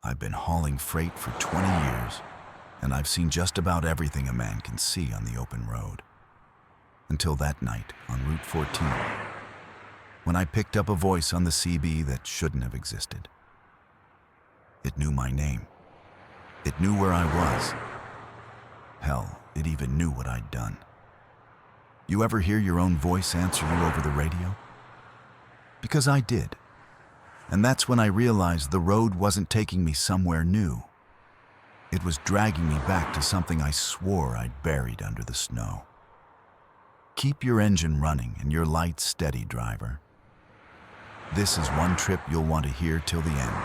I've been hauling freight for 20 years, and I've seen just about everything a man can see on the open road. Until that night on Route 14, when I picked up a voice on the CB that shouldn't have existed. It knew my name. It knew where I was. Hell, it even knew what I'd done. You ever hear your own voice answer you over the radio? Because I did. And that's when I realized the road wasn't taking me somewhere new. It was dragging me back to something I swore I'd buried under the snow. Keep your engine running and your lights steady, driver. This is one trip you'll want to hear till the end.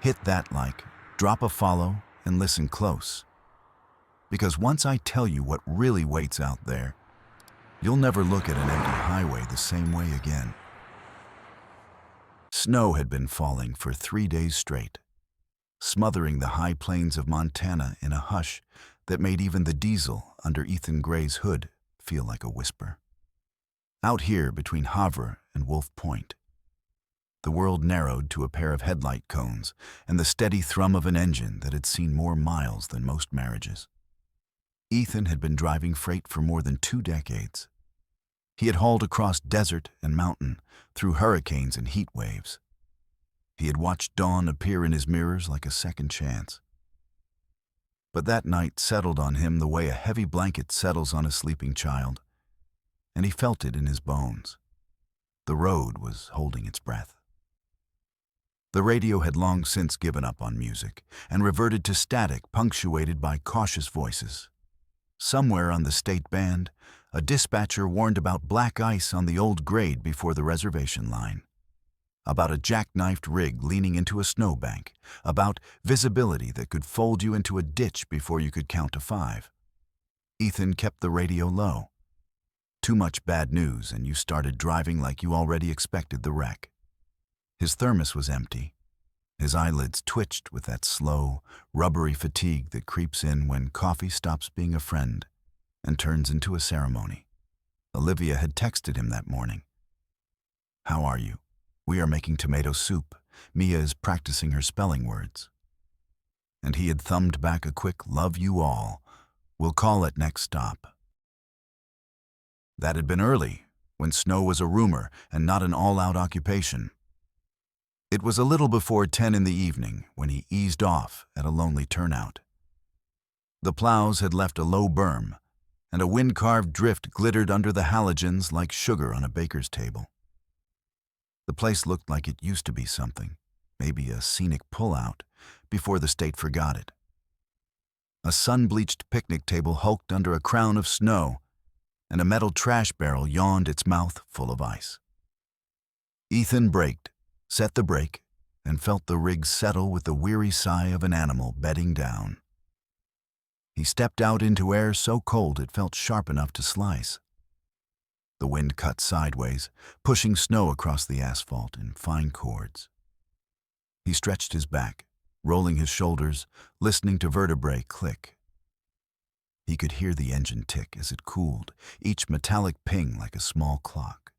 Hit that like, drop a follow, and listen close. Because once I tell you what really waits out there, you'll never look at an empty highway the same way again. Snow had been falling for 3 days straight, smothering the high plains of Montana in a hush that made even the diesel under Ethan Gray's hood feel like a whisper. Out here between Havre and Wolf Point, the world narrowed to a pair of headlight cones and the steady thrum of an engine that had seen more miles than most marriages. Ethan had been driving freight for more than 2 decades. He had hauled across desert and mountain, through hurricanes and heat waves. He had watched dawn appear in his mirrors like a second chance. But that night settled on him the way a heavy blanket settles on a sleeping child, and he felt it in his bones. The road was holding its breath. The radio had long since given up on music and reverted to static punctuated by cautious voices. Somewhere on the state band, a dispatcher warned about black ice on the old grade before the reservation line, about a jackknifed rig leaning into a snowbank, about visibility that could fold you into a ditch before you could count to 5. Ethan kept the radio low. Too much bad news and you started driving like you already expected the wreck. His thermos was empty. His eyelids twitched with that slow, rubbery fatigue that creeps in when coffee stops being a friend and turns into a ceremony. Olivia had texted him that morning. "How are you? We are making tomato soup. Mia is practicing her spelling words." And he had thumbed back a quick "love you all. We'll call it next stop." That had been early, when snow was a rumor and not an all-out occupation. It was a little before 10 in the evening when he eased off at a lonely turnout. The plows had left a low berm, and a wind-carved drift glittered under the halogens like sugar on a baker's table. The place looked like it used to be something, maybe a scenic pullout, before the state forgot it. A sun-bleached picnic table hulked under a crown of snow, and a metal trash barrel yawned its mouth full of ice. Ethan braked, set the brake, and felt the rig settle with the weary sigh of an animal bedding down. He stepped out into air so cold it felt sharp enough to slice. The wind cut sideways, pushing snow across the asphalt in fine cords. He stretched his back, rolling his shoulders, listening to vertebrae click. He could hear the engine tick as it cooled, each metallic ping like a small clock.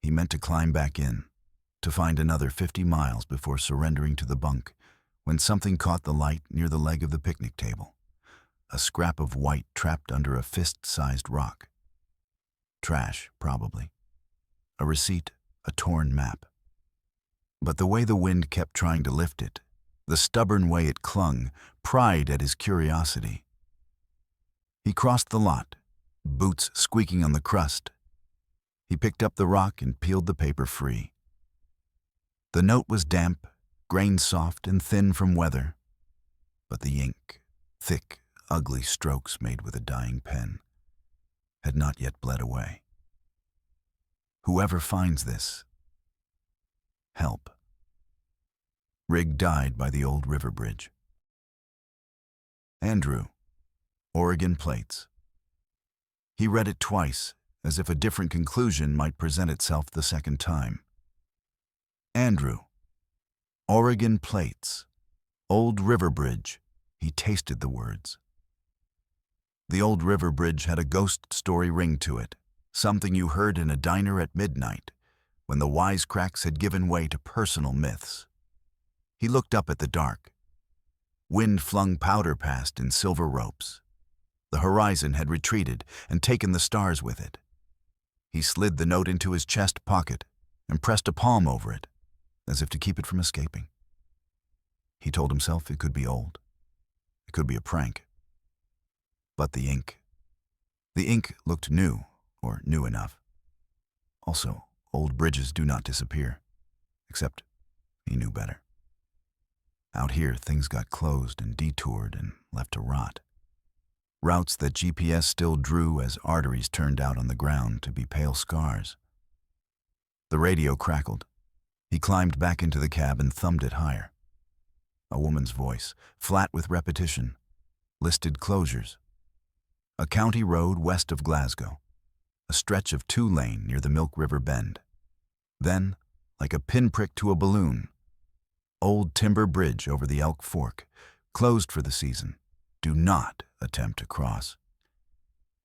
He meant to climb back in, to find another 50 miles before surrendering to the bunk, when something caught the light near the leg of the picnic table. A scrap of white trapped under a fist-sized rock. Trash, probably. A receipt, a torn map. But the way the wind kept trying to lift it, the stubborn way it clung, pried at his curiosity. He crossed the lot, boots squeaking on the crust. He picked up the rock and peeled the paper free. The note was damp, grain-soft and thin from weather, but the ink, thick, ugly strokes made with a dying pen, had not yet bled away. Whoever finds this, help. Rig died by the old river bridge. Andrew, Oregon Plates. He read it twice, as if a different conclusion might present itself the second time. Andrew, Oregon Plates, Old River Bridge. He tasted the words. The old river bridge had a ghost story ring to it, something you heard in a diner at midnight, when the wisecracks had given way to personal myths. He looked up at the dark. Wind flung powder past in silver ropes. The horizon had retreated and taken the stars with it. He slid the note into his chest pocket and pressed a palm over it, as if to keep it from escaping. He told himself it could be old. It could be a prank. But the ink. The ink looked new, or new enough. Also, old bridges do not disappear. Except he knew better. Out here, things got closed and detoured and left to rot. Routes that GPS still drew as arteries turned out on the ground to be pale scars. The radio crackled. He climbed back into the cab and thumbed it higher. A woman's voice, flat with repetition, listed closures. A county road west of Glasgow, a stretch of 2-lane near the Milk River Bend. Then, like a pinprick to a balloon, Old Timber Bridge over the Elk Fork, closed for the season. Do not attempt to cross.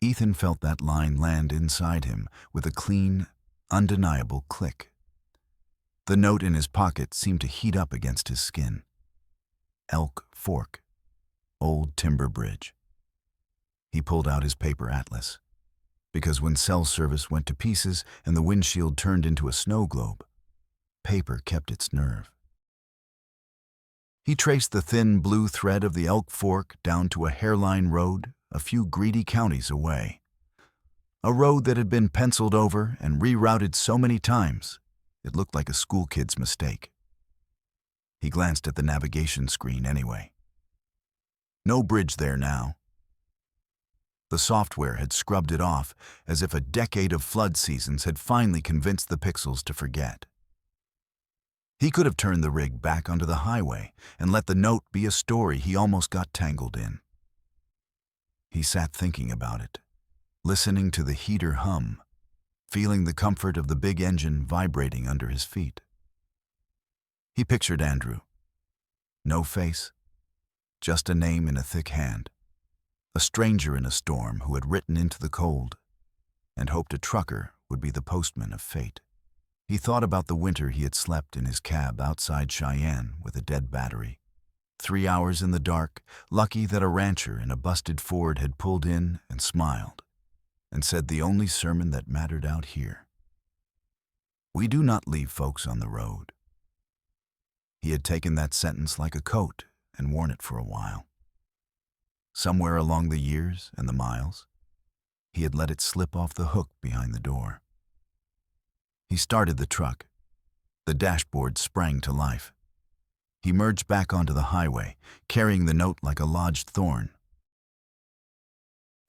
Ethan felt that line land inside him with a clean, undeniable click. The note in his pocket seemed to heat up against his skin. Elk Fork, Old Timber Bridge. He pulled out his paper atlas, because when cell service went to pieces and the windshield turned into a snow globe, paper kept its nerve. He traced the thin blue thread of the Elk Fork down to a hairline road a few greedy counties away. A road that had been penciled over and rerouted so many times, it looked like a school kid's mistake. He glanced at the navigation screen anyway. No bridge there now. The software had scrubbed it off as if a decade of flood seasons had finally convinced the pixels to forget. He could have turned the rig back onto the highway and let the note be a story he almost got tangled in. He sat thinking about it, listening to the heater hum, feeling the comfort of the big engine vibrating under his feet. He pictured Andrew. No face, just a name in a thick hand. A stranger in a storm who had written into the cold and hoped a trucker would be the postman of fate. He thought about the winter he had slept in his cab outside Cheyenne with a dead battery. 3 hours in the dark, lucky that a rancher in a busted Ford had pulled in and smiled and said the only sermon that mattered out here. We do not leave folks on the road. He had taken that sentence like a coat and worn it for a while. Somewhere along the years and the miles, he had let it slip off the hook behind the door. He started the truck. The dashboard sprang to life. He merged back onto the highway, carrying the note like a lodged thorn.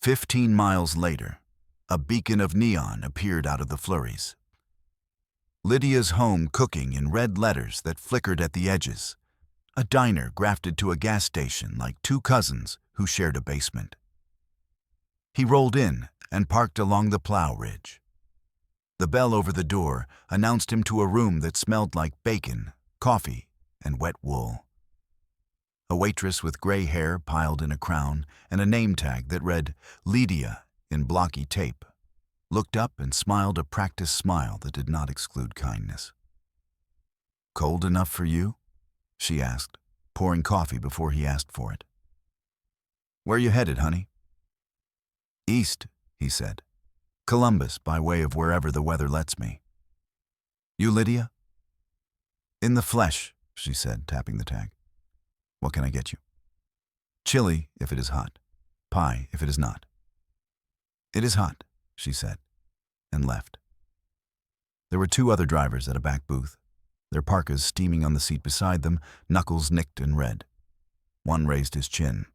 15 miles later, a beacon of neon appeared out of the flurries. Lydia's home cooking in red letters that flickered at the edges. A diner grafted to a gas station like two cousins who shared a basement. He rolled in and parked along the plow ridge. The bell over the door announced him to a room that smelled like bacon, coffee, and wet wool. A waitress with gray hair piled in a crown and a name tag that read Lydia in blocky tape looked up and smiled a practiced smile that did not exclude kindness. "Cold enough for you?" she asked, pouring coffee before he asked for it. "Where you headed, honey?" "East," he said. "Columbus, by way of wherever the weather lets me." "You Lydia?" "In the flesh," she said, tapping the tag. "What can I get you?" "Chili, if it is hot. Pie, if it is not." "It is hot," she said, and left. There were 2 other drivers at a back booth, their parkas steaming on the seat beside them, knuckles nicked and red. One raised his chin.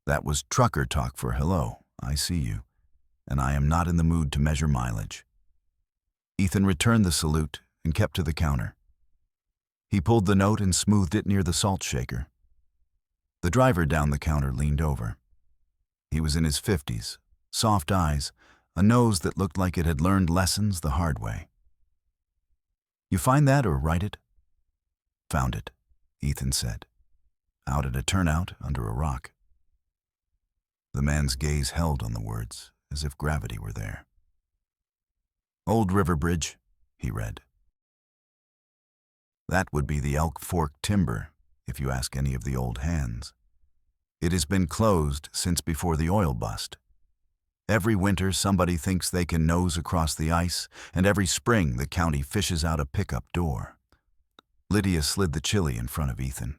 That was trucker talk for hello, I see you, and I am not in the mood to measure mileage. Ethan returned the salute and kept to the counter. He pulled the note and smoothed it near the salt shaker. The driver down the counter leaned over. He was in his 50s, soft eyes, a nose that looked like it had learned lessons the hard way. "You find that or write it?" "Found it," Ethan said. "Out at a turnout under a rock." The man's gaze held on the words, as if gravity were there. "Old River Bridge," he read. That would be the Elk Fork timber if you ask any of the old hands. It has been closed since before the oil bust. Every winter somebody thinks they can nose across the ice, and every spring the county fishes out a pickup door. Lydia slid the chili in front of Ethan.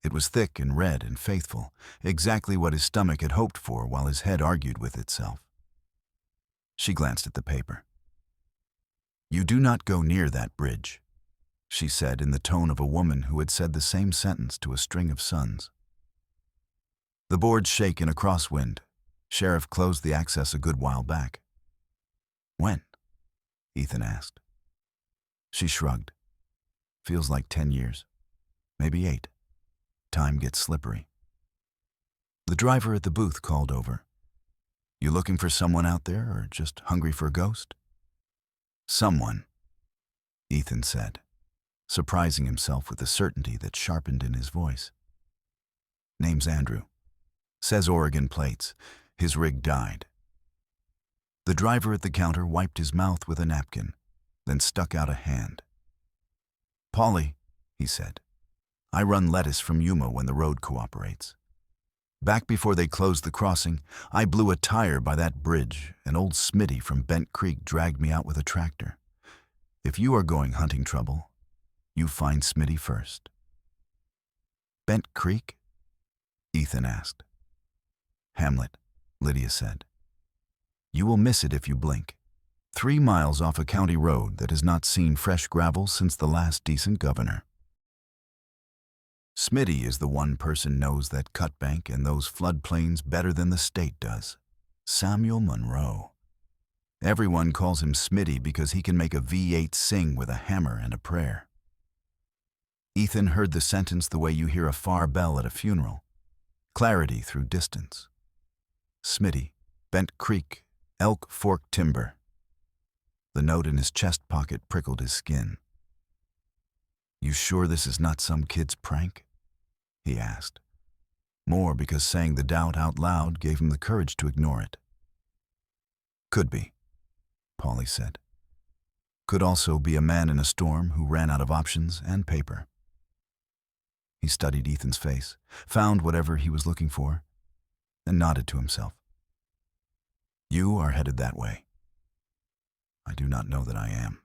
It was thick and red and faithful, exactly what his stomach had hoped for while his head argued with itself. She glanced at the paper. "You do not go near that bridge," she said in the tone of a woman who had said the same sentence to a string of sons. "The boards shake in a crosswind. Sheriff closed the access a good while back." "When?" Ethan asked. She shrugged. "Feels like 10 years. Maybe 8. Time gets slippery." The driver at the booth called over. "You looking for someone out there, or just hungry for a ghost?" "Someone," Ethan said, surprising himself with the certainty that sharpened in his voice. "Name's Andrew. Says Oregon plates. His rig died." The driver at the counter wiped his mouth with a napkin, then stuck out a hand. "Paulie," he said, "I run lettuce from Yuma when the road cooperates. Back before they closed the crossing, I blew a tire by that bridge, and old Smitty from Bent Creek dragged me out with a tractor. If you are going hunting trouble, you find Smitty first." "Bent Creek?" Ethan asked. "Hamlet," Lydia said. "You will miss it if you blink. 3 miles off a county road that has not seen fresh gravel since the last decent governor. Smitty is the one person knows that cutbank and those floodplains better than the state does. Samuel Monroe. Everyone calls him Smitty because he can make a V8 sing with a hammer and a prayer." Ethan heard the sentence the way you hear a far bell at a funeral. Clarity through distance. Smitty, Bent Creek, Elk Fork Timber. The note in his chest pocket prickled his skin. "You sure this is not some kid's prank?" he asked, more because saying the doubt out loud gave him the courage to ignore it. "Could be," Paulie said. "Could also be a man in a storm who ran out of options and paper." He studied Ethan's face, found whatever he was looking for, and nodded to himself. "You are headed that way." "I do not know that I am,"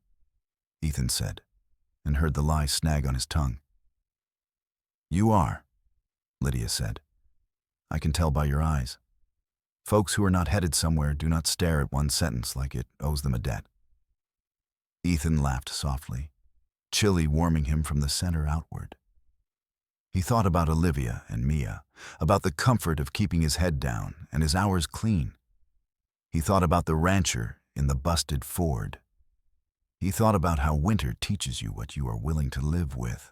Ethan said, and heard the lie snag on his tongue. "You are," Lydia said. "I can tell by your eyes. Folks who are not headed somewhere do not stare at one sentence like it owes them a debt." Ethan laughed softly, chilly warming him from the center outward. He thought about Olivia and Mia, about the comfort of keeping his head down and his hours clean. He thought about the rancher in the busted Ford. He thought about how winter teaches you what you are willing to live with.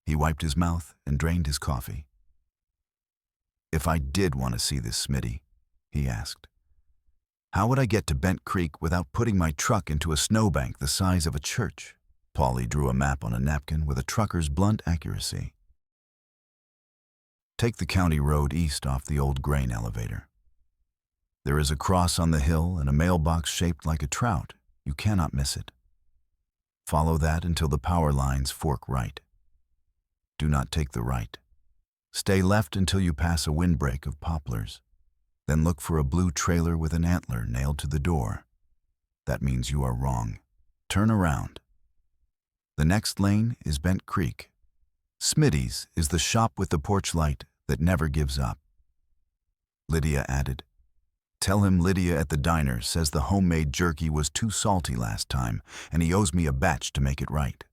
He wiped his mouth and drained his coffee. "If I did want to see this Smitty," he asked, "how would I get to Bent Creek without putting my truck into a snowbank the size of a church?" Paulie drew a map on a napkin with a trucker's blunt accuracy. "Take the county road east off the old grain elevator. There is a cross on the hill and a mailbox shaped like a trout. You cannot miss it. Follow that until the power lines fork right. Do not take the right. Stay left until you pass a windbreak of poplars. Then look for a blue trailer with an antler nailed to the door. That means you are wrong. Turn around. The next lane is Bent Creek. Smitty's is the shop with the porch light that never gives up." Lydia added, "Tell him Lydia at the diner says the homemade jerky was too salty last time and he owes me a batch to make it right.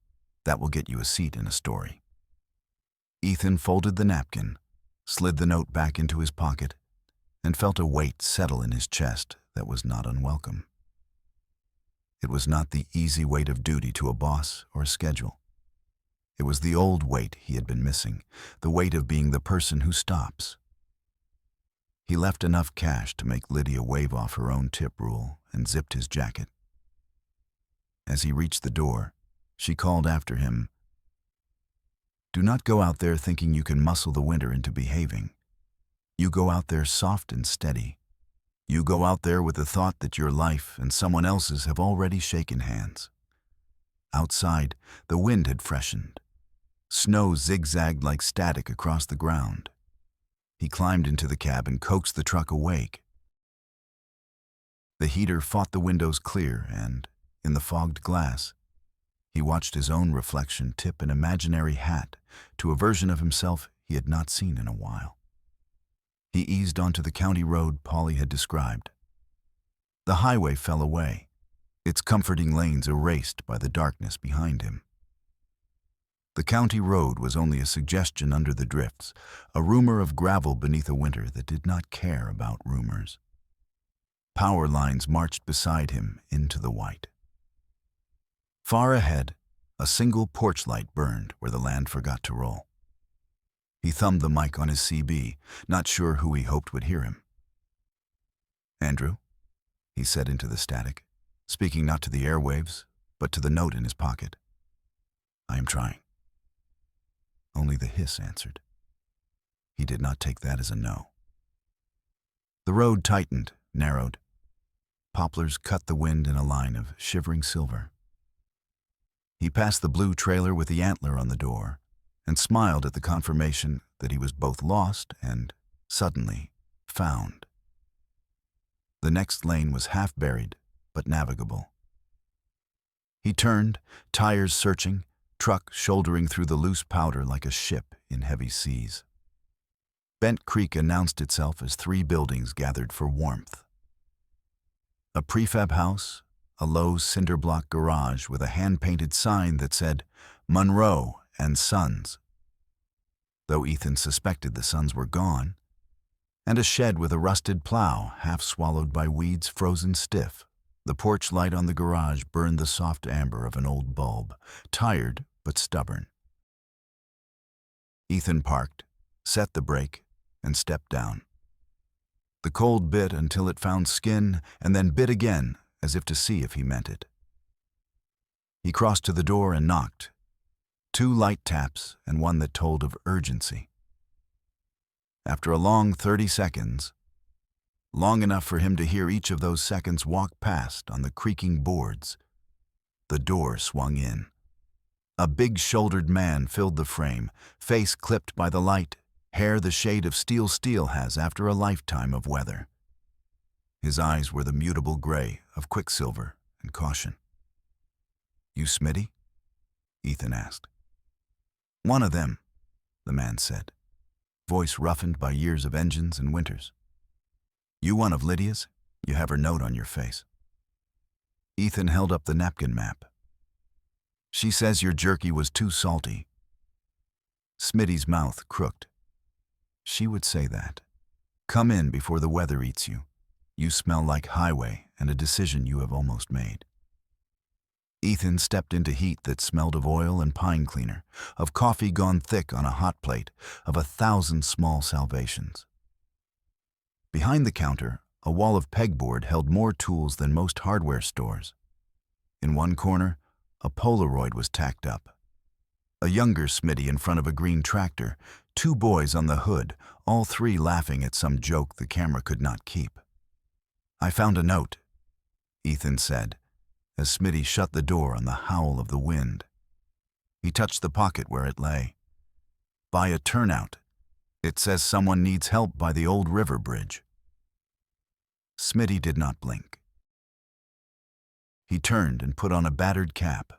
That will get you a seat in a story." Ethan folded the napkin, slid the note back into his pocket, and felt a weight settle in his chest that was not unwelcome. It was not the easy weight of duty to a boss or a schedule. It was the old weight he had been missing, the weight of being the person who stops. He left enough cash to make Lydia waive off her own tip rule and zipped his jacket. As he reached the door, she called after him, "Do not go out there thinking you can muscle the winter into behaving. You go out there soft and steady. You go out there with the thought that your life and someone else's have already shaken hands." Outside, the wind had freshened. Snow zigzagged like static across the ground. He climbed into the cab and coaxed the truck awake. The heater fought the windows clear, and, in the fogged glass, he watched his own reflection tip an imaginary hat to a version of himself he had not seen in a while. He eased onto the county road Polly had described. The highway fell away, its comforting lanes erased by the darkness behind him. The county road was only a suggestion under the drifts, a rumor of gravel beneath a winter that did not care about rumors. Power lines marched beside him into the white. Far ahead, a single porch light burned where the land forgot to roll. He thumbed the mic on his CB, not sure who he hoped would hear him. "Andrew," he said into the static, speaking not to the airwaves, but to the note in his pocket. "I am trying." Only the hiss answered. He did not take that as a no. The road tightened, narrowed. Poplars cut the wind in a line of shivering silver. He passed the blue trailer with the antler on the door and smiled at the confirmation that he was both lost and, suddenly, found. The next lane was half buried, but navigable. He turned, tires searching, truck shouldering through the loose powder like a ship in heavy seas. Bent Creek announced itself as 3 buildings gathered for warmth. A prefab house, a low cinder-block garage with a hand-painted sign that said Monroe and Sons, though Ethan suspected the Sons were gone, and a shed with a rusted plow half swallowed by weeds frozen stiff. The porch light on the garage burned the soft amber of an old bulb, tired but stubborn. Ethan parked, set the brake, and stepped down. The cold bit until it found skin and then bit again, as if to see if he meant it. He crossed to the door and knocked. 2 light taps and one that told of urgency. After a long 30 seconds, long enough for him to hear each of those seconds walk past on the creaking boards, the door swung in. A big-shouldered man filled the frame, face clipped by the light, hair the shade of steel has after a lifetime of weather. His eyes were the mutable gray of quicksilver and caution. "You Smitty?" Ethan asked. "One of them," the man said, voice roughened by years of engines and winters. "You one of Lydia's? You have her note on your face." Ethan held up the napkin map. "She says your jerky was too salty." Smitty's mouth crooked. "She would say that. Come in before the weather eats you. You smell like highway and a decision you have almost made." Ethan stepped into heat that smelled of oil and pine cleaner, of coffee gone thick on a hot plate, of 1,000 small salvations. Behind the counter, a wall of pegboard held more tools than most hardware stores. In one corner, a Polaroid was tacked up. A younger Smitty in front of a green tractor, 2 boys on the hood, all 3 laughing at some joke the camera could not keep. "I found a note," Ethan said, as Smitty shut the door on the howl of the wind. He touched the pocket where it lay. "By a turnout. It says someone needs help by the old river bridge." Smitty did not blink. He turned and put on a battered cap.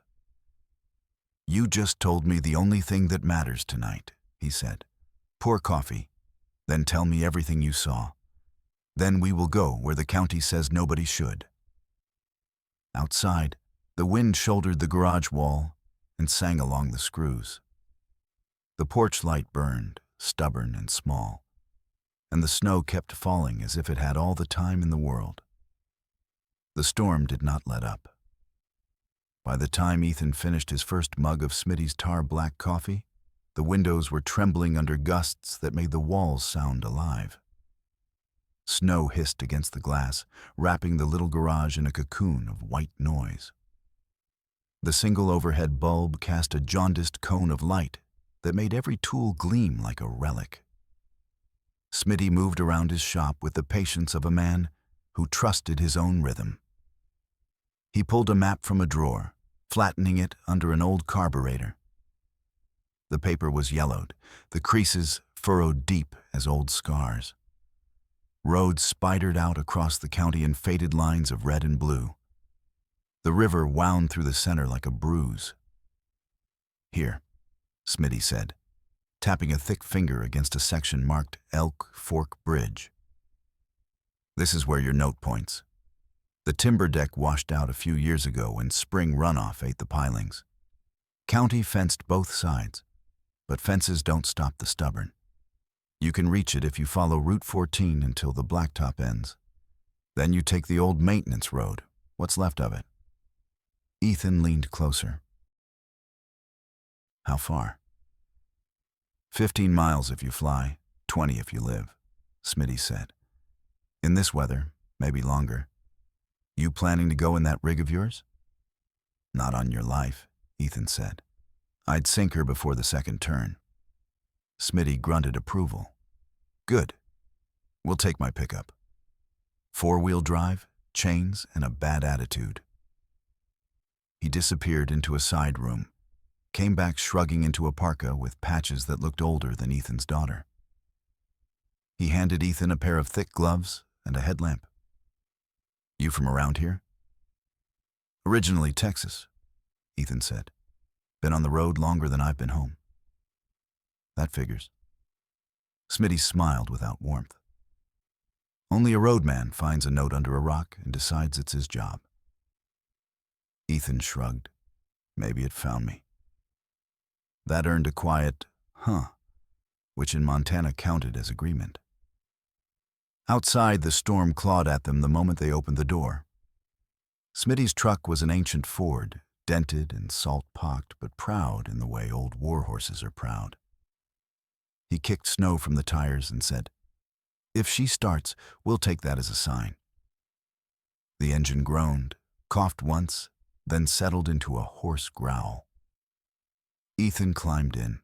"You just told me the only thing that matters tonight," he said. "Pour coffee, then tell me everything you saw. Then we will go where the county says nobody should." Outside, the wind shouldered the garage wall and sang along the screws. The porch light burned, stubborn and small, and the snow kept falling as if it had all the time in the world. The storm did not let up. By the time Ethan finished his first mug of Smitty's tar-black coffee, the windows were trembling under gusts that made the walls sound alive. Snow hissed against the glass, wrapping the little garage in a cocoon of white noise. The single overhead bulb cast a jaundiced cone of light that made every tool gleam like a relic. Smitty moved around his shop with the patience of a man who trusted his own rhythm. He pulled a map from a drawer, flattening it under an old carburetor. The paper was yellowed, the creases furrowed deep as old scars. Roads spidered out across the county in faded lines of red and blue. The river wound through the center like a bruise. "Here," Smitty said, tapping a thick finger against a section marked Elk Fork Bridge. "This is where your note points. The timber deck washed out a few years ago when spring runoff ate the pilings. County fenced both sides, but fences don't stop the stubborn. You can reach it if you follow Route 14 until the blacktop ends. Then you take the old maintenance road, what's left of it." Ethan leaned closer. "How far?" 15 miles if you fly, 20 if you live," Smitty said. "In this weather, maybe longer. You planning to go in that rig of yours?" "Not on your life," Ethan said. "I'd sink her before the second turn." Smitty grunted approval. "Good. We'll take my pickup. 4-wheel drive, chains, and a bad attitude." He disappeared into a side room, came back shrugging into a parka with patches that looked older than Ethan's daughter. He handed Ethan a pair of thick gloves and a headlamp. "You from around here?" "Originally Texas," Ethan said. "Been on the road longer than I've been home." "That figures." Smitty smiled without warmth. "Only a roadman finds a note under a rock and decides it's his job." Ethan shrugged. "Maybe it found me." That earned a quiet, "huh," which in Montana counted as agreement. Outside, the storm clawed at them the moment they opened the door. Smitty's truck was an ancient Ford, dented and salt-pocked, but proud in the way old war horses are proud. He kicked snow from the tires and said, "If she starts, we'll take that as a sign." The engine groaned, coughed once, then settled into a hoarse growl. Ethan climbed in,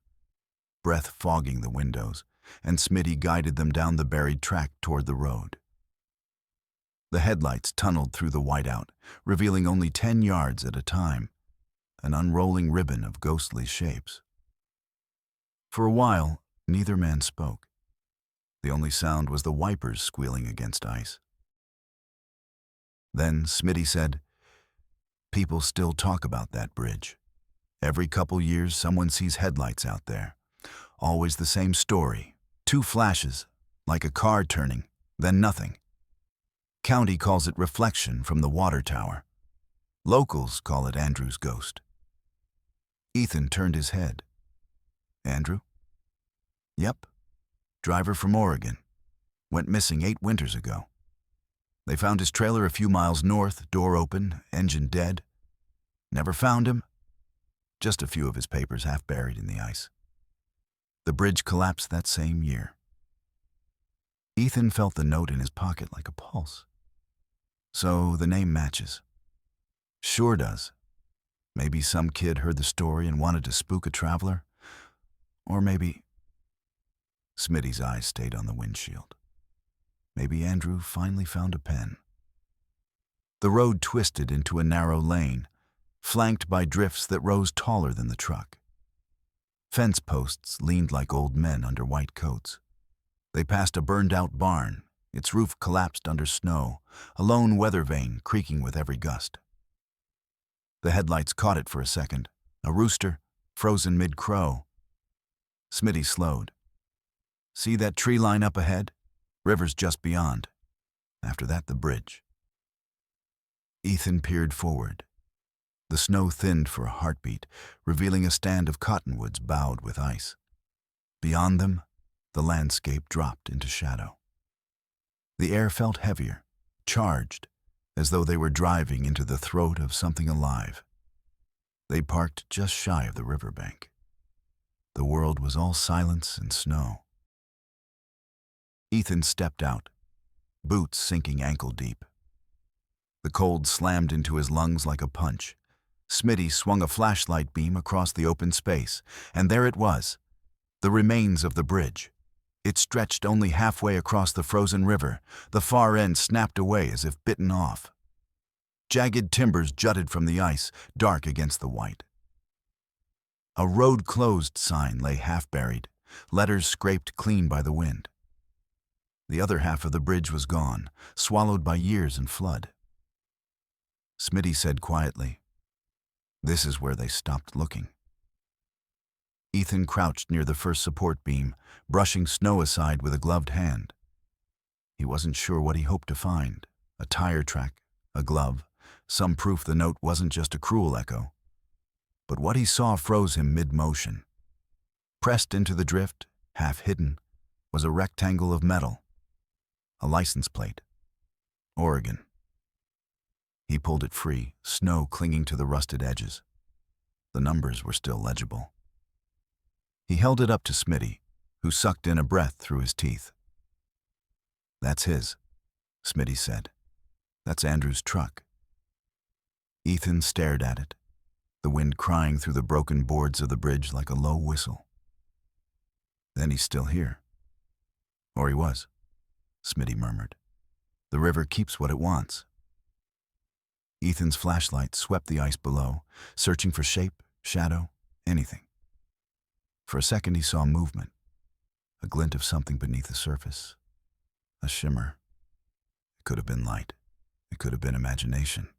breath fogging the windows, and Smitty guided them down the buried track toward the road. The headlights tunneled through the whiteout, revealing only 10 yards at a time, an unrolling ribbon of ghostly shapes. For a while, neither man spoke. The only sound was the wipers squealing against ice. Then Smitty said, "People still talk about that bridge. Every couple years, someone sees headlights out there. Always the same story. 2 flashes, like a car turning, then nothing. County calls it reflection from the water tower. Locals call it Andrew's ghost." Ethan turned his head. "Andrew?" "Yep. Driver from Oregon. Went missing 8 winters ago. They found his trailer a few miles north, door open, engine dead. Never found him. Just a few of his papers half buried in the ice. The bridge collapsed that same year." Ethan felt the note in his pocket like a pulse. "So the name matches." "Sure does. Maybe some kid heard the story and wanted to spook a traveler. Or maybe—" Smitty's eyes stayed on the windshield. Maybe Andrew finally found a pen. The road twisted into a narrow lane, flanked by drifts that rose taller than the truck. Fence posts leaned like old men under white coats. They passed a burned-out barn, its roof collapsed under snow, a lone weather vane creaking with every gust. The headlights caught it for a second, a rooster, frozen mid-crow. Smitty slowed. "See that tree line up ahead? River's just beyond. After that, the bridge." Ethan peered forward. The snow thinned for a heartbeat, revealing a stand of cottonwoods bowed with ice. Beyond them, the landscape dropped into shadow. The air felt heavier, charged, as though they were driving into the throat of something alive. They parked just shy of the riverbank. The world was all silence and snow. Ethan stepped out, boots sinking ankle-deep. The cold slammed into his lungs like a punch. Smitty swung a flashlight beam across the open space, and there it was, the remains of the bridge. It stretched only halfway across the frozen river, the far end snapped away as if bitten off. Jagged timbers jutted from the ice, dark against the white. A road closed sign lay half buried, letters scraped clean by the wind. The other half of the bridge was gone, swallowed by years and flood. Smitty said quietly, "This is where they stopped looking." Ethan crouched near the first support beam, brushing snow aside with a gloved hand. He wasn't sure what he hoped to find: a tire track, a glove, some proof the note wasn't just a cruel echo. But what he saw froze him mid-motion. Pressed into the drift, half hidden, was a rectangle of metal. A license plate. Oregon. He pulled it free, snow clinging to the rusted edges. The numbers were still legible. He held it up to Smitty, who sucked in a breath through his teeth. "That's his," Smitty said. "That's Andrew's truck." Ethan stared at it, the wind crying through the broken boards of the bridge like a low whistle. "Then he's still here." "Or he was," Smitty murmured. "The river keeps what it wants." Ethan's flashlight swept the ice below, searching for shape, shadow, anything. For a second he saw movement, a glint of something beneath the surface, a shimmer. It could have been light. It could have been imagination.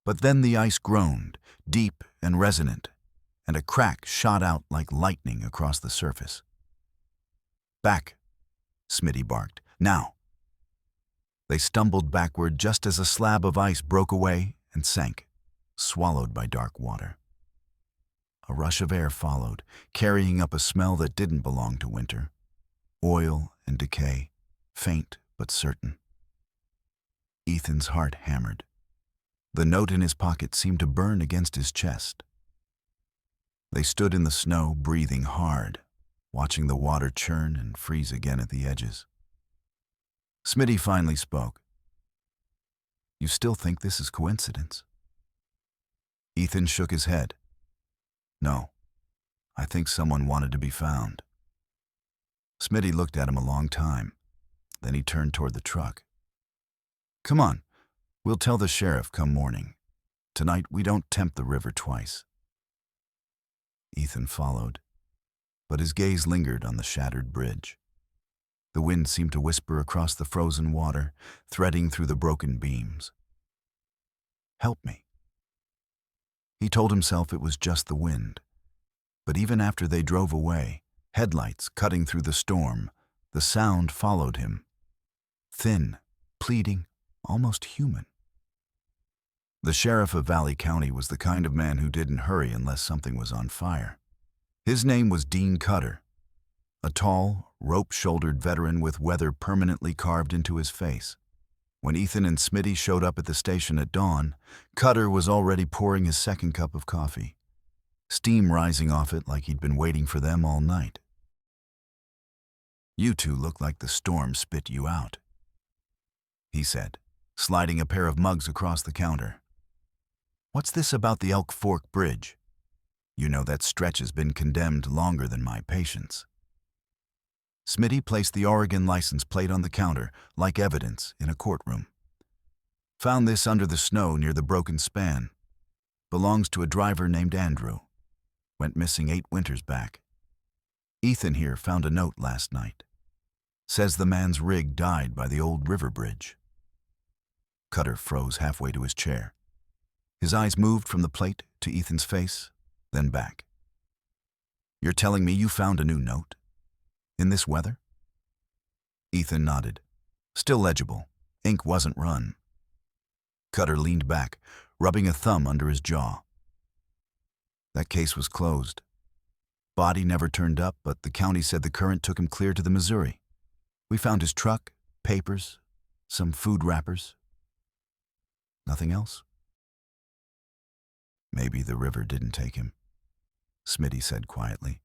But then the ice groaned, deep and resonant, and a crack shot out like lightning across the surface. "Back," Smitty barked. "Now." They stumbled backward just as a slab of ice broke away and sank, swallowed by dark water. A rush of air followed, carrying up a smell that didn't belong to winter. Oil and decay, faint but certain. Ethan's heart hammered. The note in his pocket seemed to burn against his chest. They stood in the snow, breathing hard, watching the water churn and freeze again at the edges. Smitty finally spoke. "You still think this is coincidence?" Ethan shook his head. "No, I think someone wanted to be found." Smitty looked at him a long time. Then he turned toward the truck. "Come on, we'll tell the sheriff come morning. Tonight we don't tempt the river twice." Ethan followed, but his gaze lingered on the shattered bridge. The wind seemed to whisper across the frozen water, threading through the broken beams. "Help me." He told himself it was just the wind. But even after they drove away, headlights cutting through the storm, the sound followed him. Thin, pleading, almost human. The sheriff of Valley County was the kind of man who didn't hurry unless something was on fire. His name was Dean Cutter, a tall, rope-shouldered veteran with weather permanently carved into his face. When Ethan and Smitty showed up at the station at dawn, Cutter was already pouring his second cup of coffee, steam rising off it like he'd been waiting for them all night. "You two look like the storm spit you out," he said, sliding a pair of mugs across the counter. "What's this about the Elk Fork Bridge? You know that stretch has been condemned longer than my patience." Smitty placed the Oregon license plate on the counter, like evidence in a courtroom. "Found this under the snow near the broken span. Belongs to a driver named Andrew. Went missing 8 winters back. Ethan here found a note last night. Says the man's rig died by the old river bridge." Cutter froze halfway to his chair. His eyes moved from the plate to Ethan's face, then back. "You're telling me you found a new note? In this weather?" Ethan nodded. Still legible. Ink wasn't run. Cutter leaned back, rubbing a thumb under his jaw. "That case was closed. Body never turned up, but the county said the current took him clear to the Missouri. We found his truck, papers, some food wrappers. Nothing else." "Maybe the river didn't take him," Smitty said quietly.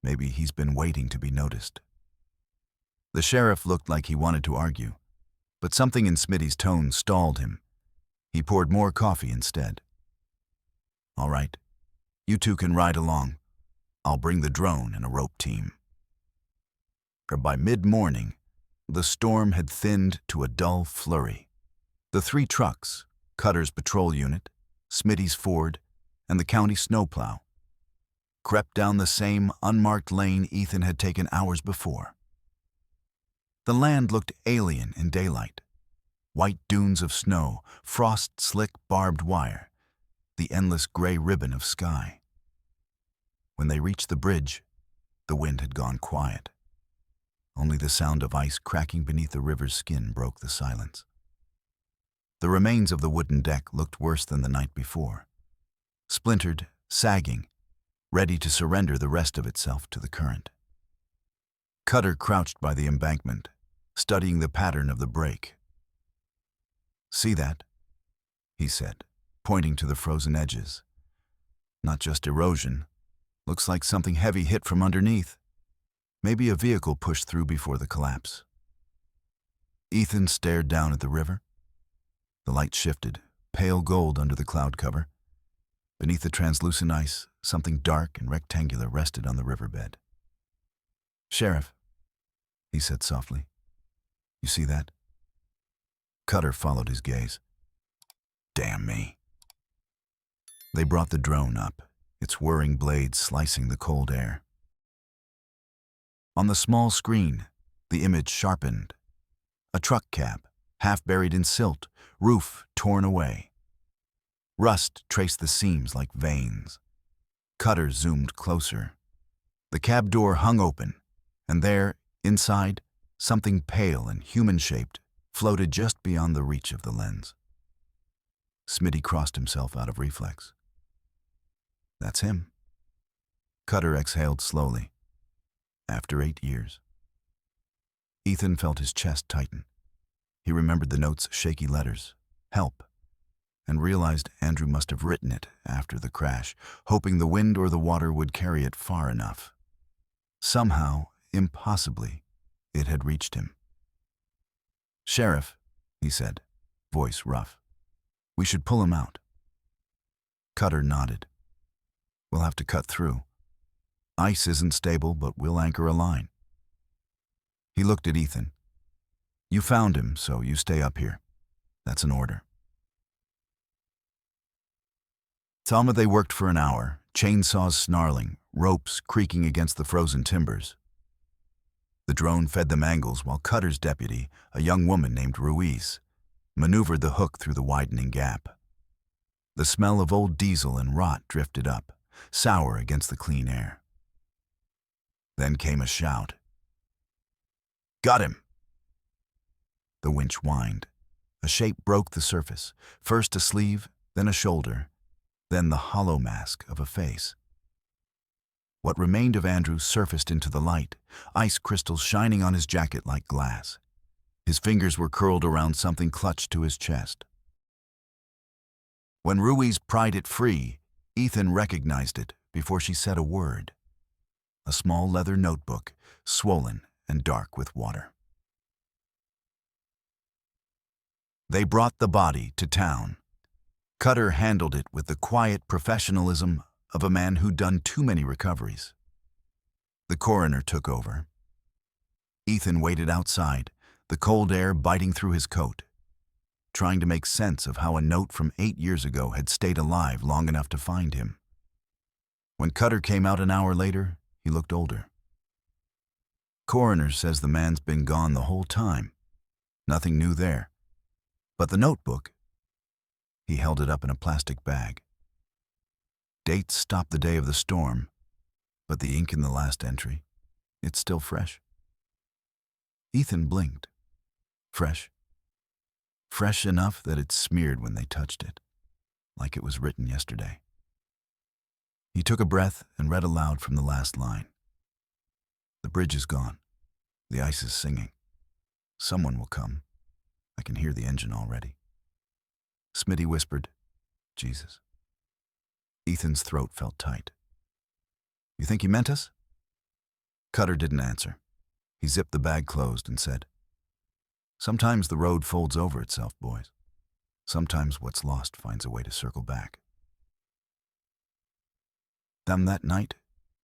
"Maybe he's been waiting to be noticed." The sheriff looked like he wanted to argue, but something in Smitty's tone stalled him. He poured more coffee instead. "All right, you two can ride along. I'll bring the drone and a rope team." By mid-morning, the storm had thinned to a dull flurry. The 3 trucks, Cutter's patrol unit, Smitty's Ford, and the county snowplow crept down the same unmarked lane Ethan had taken hours before. The land looked alien in daylight. White dunes of snow, frost-slick barbed wire, the endless gray ribbon of sky. When they reached the bridge, the wind had gone quiet. Only the sound of ice cracking beneath the river's skin broke the silence. The remains of the wooden deck looked worse than the night before, splintered, sagging, ready to surrender the rest of itself to the current. Cutter crouched by the embankment, studying the pattern of the break. "See that?" he said, pointing to the frozen edges. "Not just erosion. Looks like something heavy hit from underneath. Maybe a vehicle pushed through before the collapse." Ethan stared down at the river. The light shifted, pale gold under the cloud cover. Beneath the translucent ice, something dark and rectangular rested on the riverbed. "Sheriff," he said softly, "you see that?" Cutter followed his gaze. "Damn me." They brought the drone up, its whirring blades slicing the cold air. On the small screen, the image sharpened. A truck cab, half buried in silt, roof torn away. Rust traced the seams like veins. Cutter zoomed closer. The cab door hung open, and there, inside, something pale and human-shaped floated just beyond the reach of the lens. Smitty crossed himself out of reflex. "That's him." Cutter exhaled slowly. After 8 years. Ethan felt his chest tighten. He remembered the note's shaky letters, "Help," and realized Andrew must have written it after the crash, hoping the wind or the water would carry it far enough. Somehow, impossibly, it had reached him. "Sheriff," he said, voice rough, "we should pull him out." Cutter nodded. "We'll have to cut through. Ice isn't stable, but we'll anchor a line." He looked at Ethan. "You found him, so you stay up here. That's an order." Talma they worked for an hour, chainsaws snarling, ropes creaking against the frozen timbers. The drone fed them angles while Cutter's deputy, a young woman named Ruiz, maneuvered the hook through the widening gap. The smell of old diesel and rot drifted up, sour against the clean air. Then came a shout. "Got him!" The winch whined. A shape broke the surface, first a sleeve, then a shoulder, then the hollow mask of a face. What remained of Andrew surfaced into the light, ice crystals shining on his jacket like glass. His fingers were curled around something clutched to his chest. When Ruiz pried it free, Ethan recognized it before she said a word. A small leather notebook, swollen and dark with water. They brought the body to town. Cutter handled it with the quiet professionalism of a man who'd done too many recoveries. The coroner took over. Ethan waited outside, the cold air biting through his coat, trying to make sense of how a note from 8 years ago had stayed alive long enough to find him. When Cutter came out an hour later, he looked older. "Coroner says the man's been gone the whole time. Nothing new there. But the notebook," he held it up in a plastic bag. "Dates stopped the day of the storm, but the ink in the last entry, it's still fresh." Ethan blinked. Fresh. Fresh enough that it smeared when they touched it, like it was written yesterday. He took a breath and read aloud from the last line. "The bridge is gone. The ice is singing. Someone will come. I can hear the engine already." Smitty whispered, "Jesus." Ethan's throat felt tight. "You think he meant us?" Cutter didn't answer. He zipped the bag closed and said, "Sometimes the road folds over itself, boys. Sometimes what's lost finds a way to circle back." Then that night,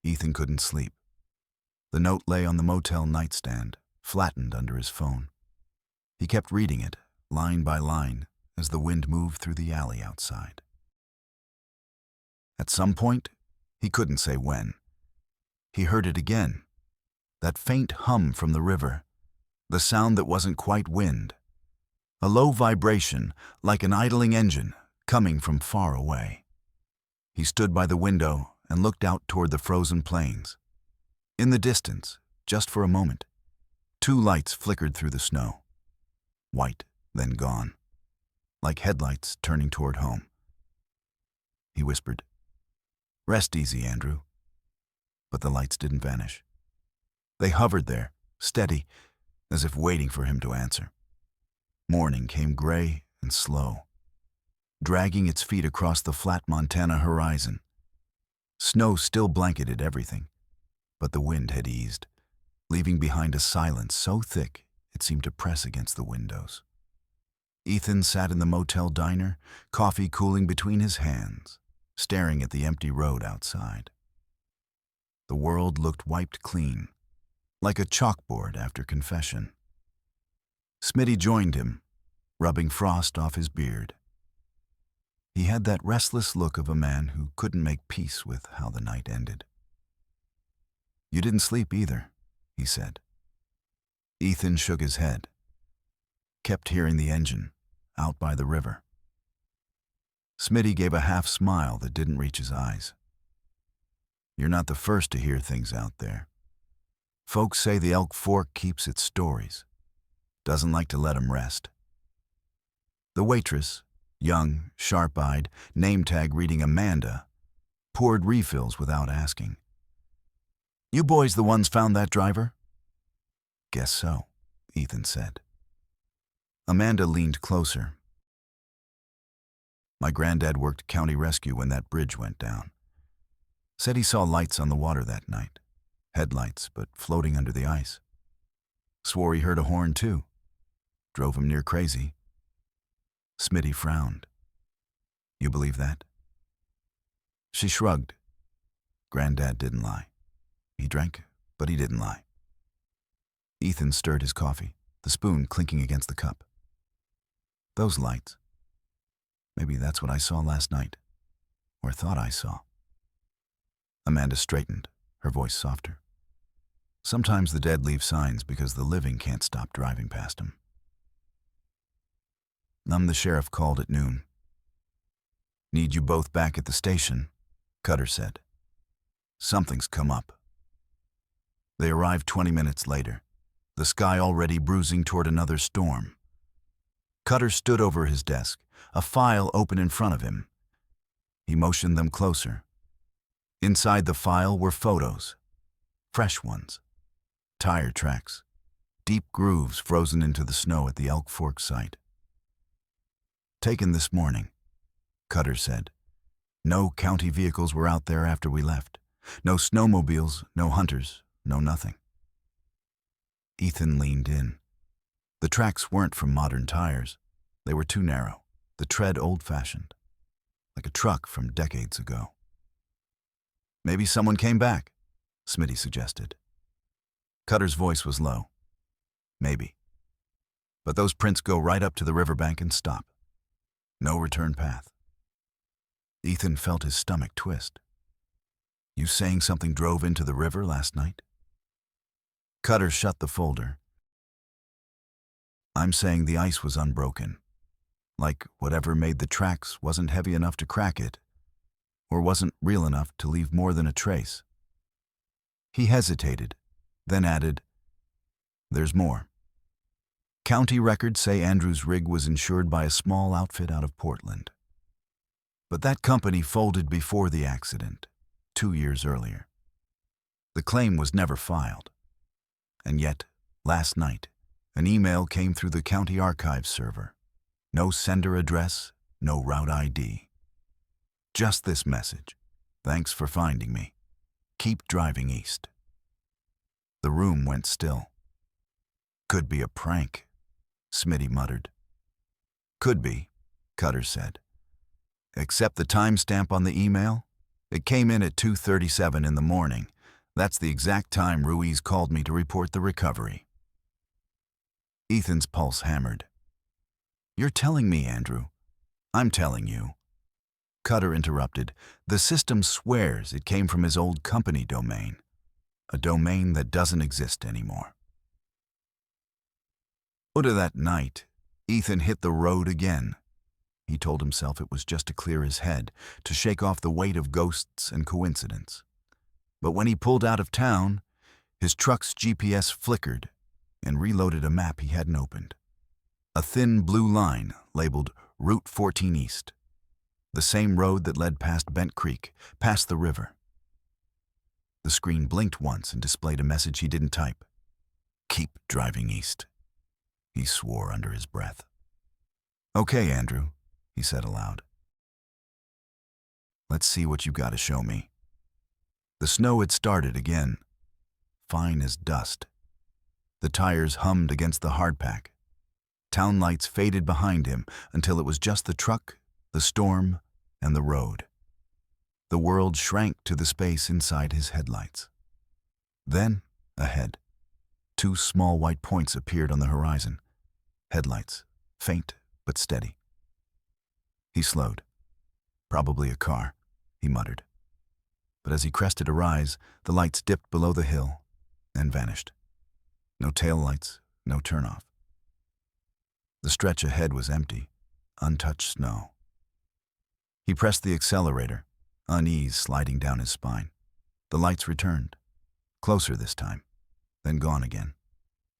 Ethan couldn't sleep. The note lay on the motel nightstand, flattened under his phone. He kept reading it, line by line, as the wind moved through the alley outside. At some point, he couldn't say when, he heard it again, that faint hum from the river, the sound that wasn't quite wind, a low vibration like an idling engine coming from far away. He stood by the window and looked out toward the frozen plains. In the distance, just for a moment, two lights flickered through the snow, white, then gone, like headlights turning toward home. He whispered, "Rest easy, Andrew." But the lights didn't vanish. They hovered there, steady, as if waiting for him to answer. Morning came gray and slow, dragging its feet across the flat Montana horizon. Snow still blanketed everything, but the wind had eased, leaving behind a silence so thick it seemed to press against the windows. Ethan sat in the motel diner, coffee cooling between his hands, staring at the empty road outside. The world looked wiped clean, like a chalkboard after confession. Smitty joined him, rubbing frost off his beard. He had that restless look of a man who couldn't make peace with how the night ended. "You didn't sleep either," he said. Ethan shook his head, kept hearing the engine out by the river. Smitty gave a half smile that didn't reach his eyes. "You're not the first to hear things out there. Folks say the Elk Fork keeps its stories, doesn't like to let 'em rest." The waitress, young, sharp-eyed, name-tag reading Amanda, poured refills without asking. "You boys the ones found that driver?" "Guess so," Ethan said. Amanda leaned closer. "My granddad worked county rescue when that bridge went down. Said he saw lights on the water that night. Headlights, but floating under the ice. Swore he heard a horn too. Drove him near crazy." Smitty frowned. "You believe that?" She shrugged. Granddad didn't lie. He drank, but he didn't lie. Ethan stirred his coffee, the spoon clinking against the cup. "Those lights. Maybe that's what I saw last night, or thought I saw." Amanda straightened, her voice softer. "Sometimes the dead leave signs because the living can't stop driving past them." The sheriff called at noon. "Need you both back at the station," Cutter said. "Something's come up." They arrived 20 minutes later, the sky already bruising toward another storm. Cutter stood over his desk, a file open in front of him. He motioned them closer. Inside the file were photos, fresh ones, tire tracks, deep grooves frozen into the snow at the Elk Fork site. "Taken this morning," Cutter said. "No county vehicles were out there after we left. No snowmobiles, no hunters, no nothing." Ethan leaned in. The tracks weren't from modern tires. They were too narrow, the tread old-fashioned, like a truck from decades ago. "Maybe someone came back," Smitty suggested. Cutter's voice was low. "Maybe. But those prints go right up to the riverbank and stop. No return path." Ethan felt his stomach twist. "You saying something drove into the river last night?" Cutter shut the folder. "I'm saying the ice was unbroken. Like whatever made the tracks wasn't heavy enough to crack it, or wasn't real enough to leave more than a trace." He hesitated, then added, "There's more. County records say Andrew's rig was insured by a small outfit out of Portland. But that company folded before the accident, 2 years earlier. The claim was never filed. And yet, last night, an email came through the county archives server. No sender address, no route ID. Just this message: 'Thanks for finding me. Keep driving east.'" The room went still. "Could be a prank," Smitty muttered. "Could be," Cutter said. "Except the timestamp on the email? It came in at 2:37 in the morning. That's the exact time Ruiz called me to report the recovery." Ethan's pulse hammered. "You're telling me, Andrew. I'm telling you. Cutter interrupted. The system swears it came from his old company domain, a domain that doesn't exist anymore. Later that night, Ethan hit the road again. He told himself it was just to clear his head, to shake off the weight of ghosts and coincidence. But when he pulled out of town, his truck's GPS flickered and reloaded a map he hadn't opened. A thin blue line labeled Route 14 East, the same road that led past Bent Creek, past the river. The screen blinked once and displayed a message he didn't type. "Keep driving east," he swore under his breath. "Okay, Andrew," he said aloud. "Let's see what you've got to show me." The snow had started again, fine as dust. The tires hummed against the hardpack. Town lights faded behind him until it was just the truck, the storm, and the road. The world shrank to the space inside his headlights. Then, ahead, two small white points appeared on the horizon. Headlights, faint but steady. He slowed. "Probably a car," he muttered. But as he crested a rise, the lights dipped below the hill and vanished. No taillights, no turnoff. The stretch ahead was empty, untouched snow. He pressed the accelerator, unease sliding down his spine. The lights returned, closer this time, then gone again.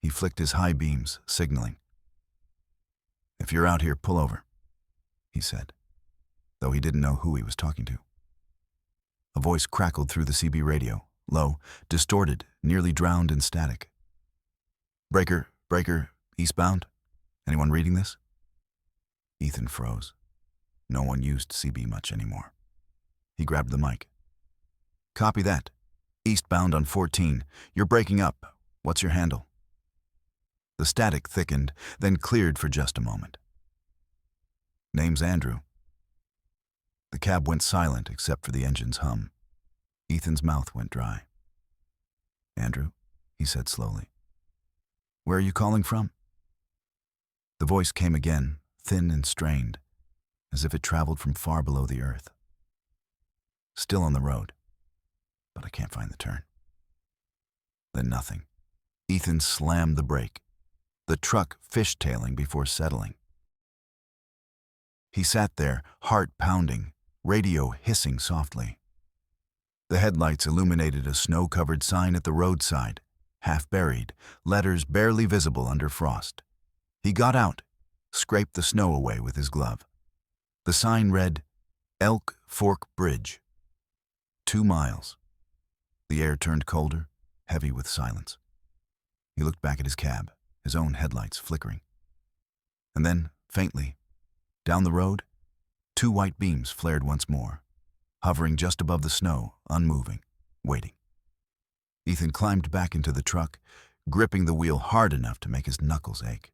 He flicked his high beams, signaling. "If you're out here, pull over," he said, though he didn't know who he was talking to. A voice crackled through the CB radio, low, distorted, nearly drowned in static. "Breaker, eastbound. Anyone reading this?" Ethan froze. No one used CB much anymore. He grabbed the mic. "Copy that. Eastbound on 14. You're breaking up. What's your handle?" The static thickened, then cleared for just a moment. "Name's Andrew." The cab went silent except for the engine's hum. Ethan's mouth went dry. "Andrew," he said slowly. "Where are you calling from?" The voice came again, thin and strained, as if it traveled from far below the earth. "Still on the road, but I can't find the turn." Then nothing. Ethan slammed the brake, the truck fishtailing before settling. He sat there, heart pounding, radio hissing softly. The headlights illuminated a snow-covered sign at the roadside, half buried, letters barely visible under frost. He got out, scraped the snow away with his glove. The sign read, "Elk Fork Bridge. 2 miles. The air turned colder, heavy with silence. He looked back at his cab, his own headlights flickering. And then, faintly, down the road, 2 white beams flared once more, hovering just above the snow, unmoving, waiting. Ethan climbed back into the truck, gripping the wheel hard enough to make his knuckles ache.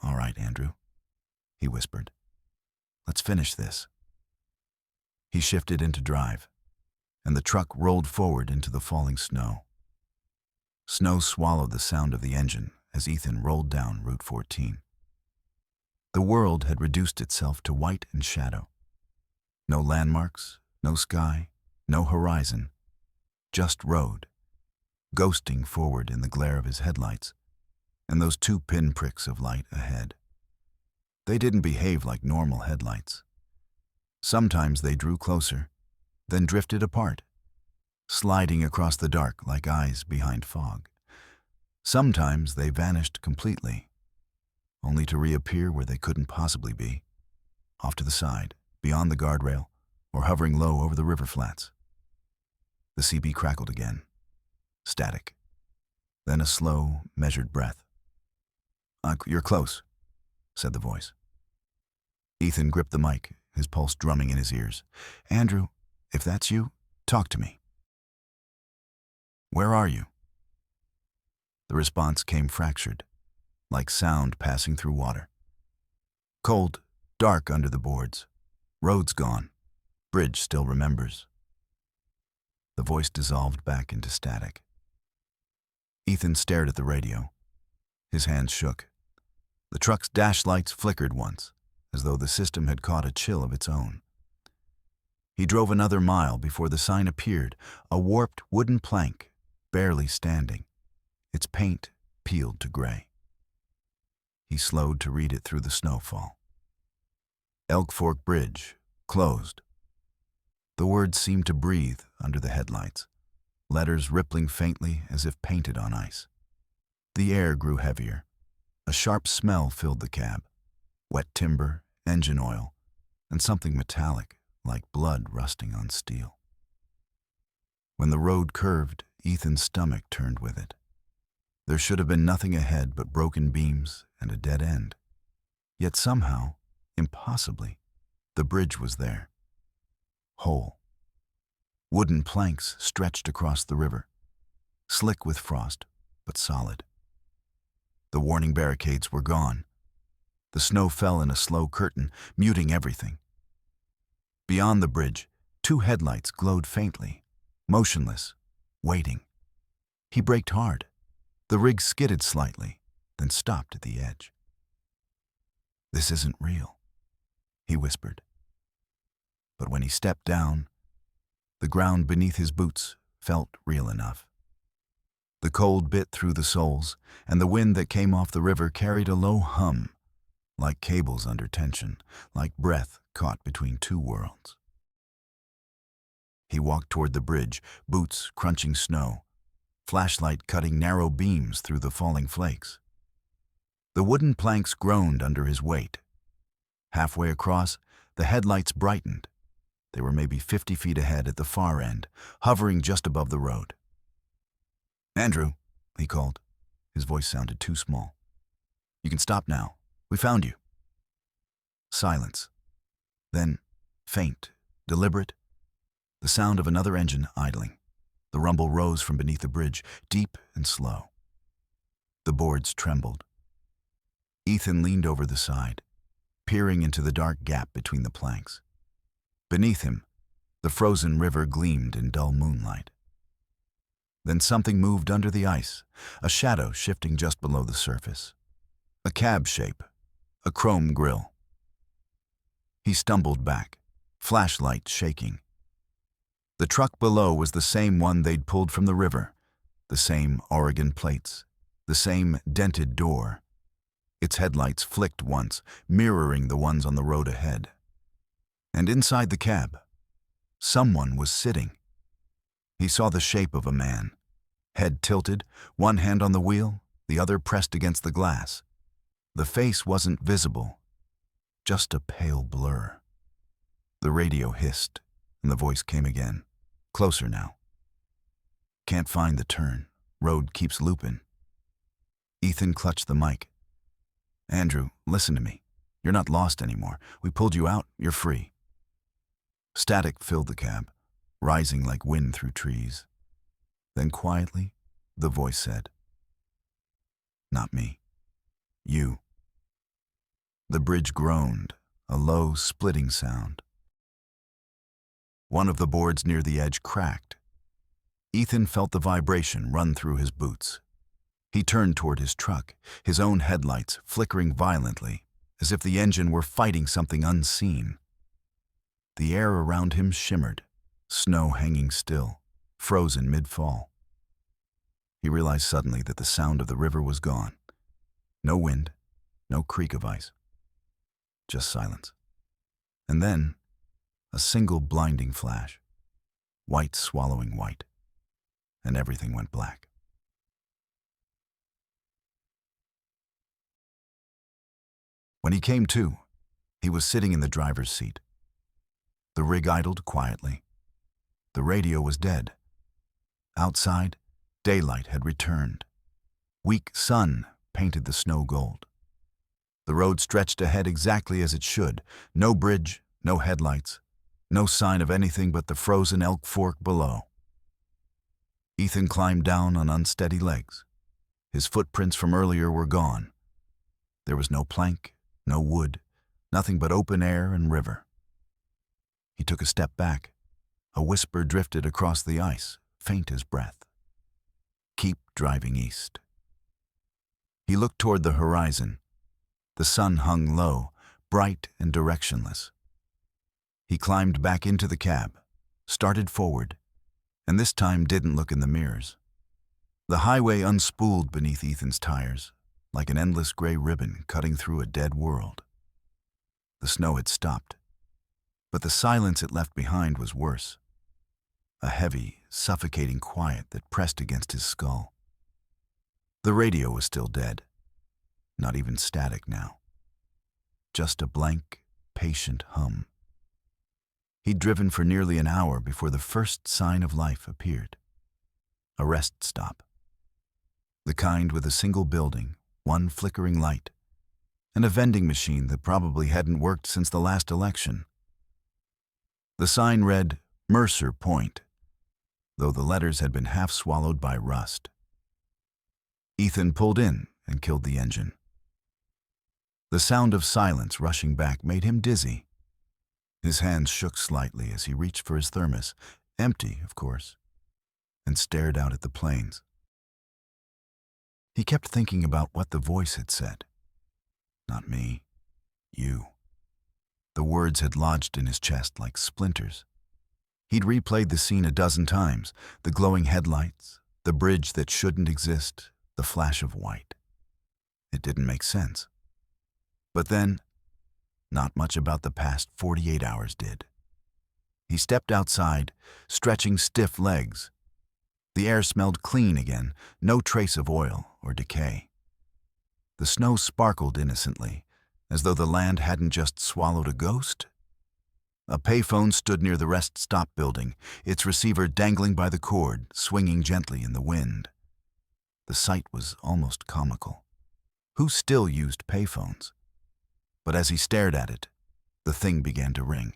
"All right, Andrew," he whispered. "Let's finish this." He shifted into drive, and the truck rolled forward into the falling snow. Snow swallowed the sound of the engine as Ethan rolled down Route 14. The world had reduced itself to white and shadow. No landmarks, no sky, no horizon, just road, ghosting forward in the glare of his headlights, and those 2 pinpricks of light ahead. They didn't behave like normal headlights. Sometimes they drew closer, then drifted apart, sliding across the dark like eyes behind fog. Sometimes they vanished completely, only to reappear where they couldn't possibly be, off to the side, beyond the guardrail, or hovering low over the river flats. The CB crackled again. Static. Then a slow, measured breath. "You're close," said the voice. Ethan gripped the mic, his pulse drumming in his ears. "Andrew, if that's you, talk to me." "Where are you?" The response came fractured, like sound passing through water. "Cold, dark under the boards. Road's gone. Bridge still remembers." The voice dissolved back into static. Ethan stared at the radio. His hands shook. The truck's dash lights flickered once, as though the system had caught a chill of its own. He drove another mile before the sign appeared, a warped wooden plank, barely standing, its paint peeled to gray. He slowed to read it through the snowfall. Elk Fork Bridge, closed. The words seemed to breathe under the headlights, letters rippling faintly as if painted on ice. The air grew heavier. A sharp smell filled the cab, wet timber, engine oil, and something metallic, like blood rusting on steel. When the road curved, Ethan's stomach turned with it. There should have been nothing ahead but broken beams and a dead end. Yet somehow, impossibly, the bridge was there, whole. Wooden planks stretched across the river, slick with frost, but solid. The warning barricades were gone. The snow fell in a slow curtain, muting everything. Beyond the bridge, 2 headlights glowed faintly, motionless, waiting. He braked hard. The rig skidded slightly, then stopped at the edge. "This isn't real," he whispered. But when he stepped down, the ground beneath his boots felt real enough. The cold bit through the soles, and the wind that came off the river carried a low hum, like cables under tension, like breath caught between 2 worlds. He walked toward the bridge, boots crunching snow, flashlight cutting narrow beams through the falling flakes. The wooden planks groaned under his weight. Halfway across, the headlights brightened. They were maybe 50 feet ahead at the far end, hovering just above the road. "Andrew," he called. His voice sounded too small. "You can stop now. We found you." Silence. Then, faint, deliberate, the sound of another engine idling. The rumble rose from beneath the bridge, deep and slow. The boards trembled. Ethan leaned over the side, peering into the dark gap between the planks. Beneath him, the frozen river gleamed in dull moonlight. Then something moved under the ice, a shadow shifting just below the surface. A cab shape, a chrome grille. He stumbled back, flashlight shaking. The truck below was the same one they'd pulled from the river, the same Oregon plates, the same dented door. Its headlights flicked once, mirroring the ones on the road ahead. And inside the cab, someone was sitting. He saw the shape of a man, head tilted, one hand on the wheel, the other pressed against the glass. The face wasn't visible, just a pale blur. The radio hissed, and the voice came again, closer now. "Can't find the turn. Road keeps looping." Ethan clutched the mic. "Andrew, listen to me. You're not lost anymore. We pulled you out. You're free." Static filled the cab, rising like wind through trees. Then quietly, the voice said, "Not me. You." The bridge groaned, a low, splitting sound. One of the boards near the edge cracked. Ethan felt the vibration run through his boots. He turned toward his truck, his own headlights flickering violently, as if the engine were fighting something unseen. The air around him shimmered, snow hanging still, frozen mid-fall. He realized suddenly that the sound of the river was gone. No wind, no creak of ice. Just silence. And then, a single blinding flash, white swallowing white, and everything went black. When he came to, he was sitting in the driver's seat. The rig idled quietly. The radio was dead. Outside, daylight had returned. Weak sun painted the snow gold. The road stretched ahead exactly as it should. No bridge, no headlights, no sign of anything but the frozen Elk Fork below. Ethan climbed down on unsteady legs. His footprints from earlier were gone. There was no plank, no wood, nothing but open air and river. He took a step back. A whisper drifted across the ice, faint as breath. "Keep driving east." He looked toward the horizon. The sun hung low, bright and directionless. He climbed back into the cab, started forward, and this time didn't look in the mirrors. The highway unspooled beneath Ethan's tires, like an endless gray ribbon cutting through a dead world. The snow had stopped, but the silence it left behind was worse. A heavy, suffocating quiet that pressed against his skull. The radio was still dead, not even static now. Just a blank, patient hum. He'd driven for nearly an hour before the first sign of life appeared. A rest stop. The kind with a single building, one flickering light, and a vending machine that probably hadn't worked since the last election. The sign read Mercer Point, though the letters had been half swallowed by rust. Ethan pulled in and killed the engine. The sound of silence rushing back made him dizzy. His hands shook slightly as he reached for his thermos, empty, of course, and stared out at the plains. He kept thinking about what the voice had said. Not me. You. The words had lodged in his chest like splinters. He'd replayed the scene a dozen times, the glowing headlights, the bridge that shouldn't exist, the flash of white. It didn't make sense. But then, not much about the past 48 hours did. He stepped outside, stretching stiff legs. The air smelled clean again, no trace of oil or decay. The snow sparkled innocently, as though the land hadn't just swallowed a ghost. A payphone stood near the rest stop building, its receiver dangling by the cord, swinging gently in the wind. The sight was almost comical. Who still used payphones? But as he stared at it, the thing began to ring.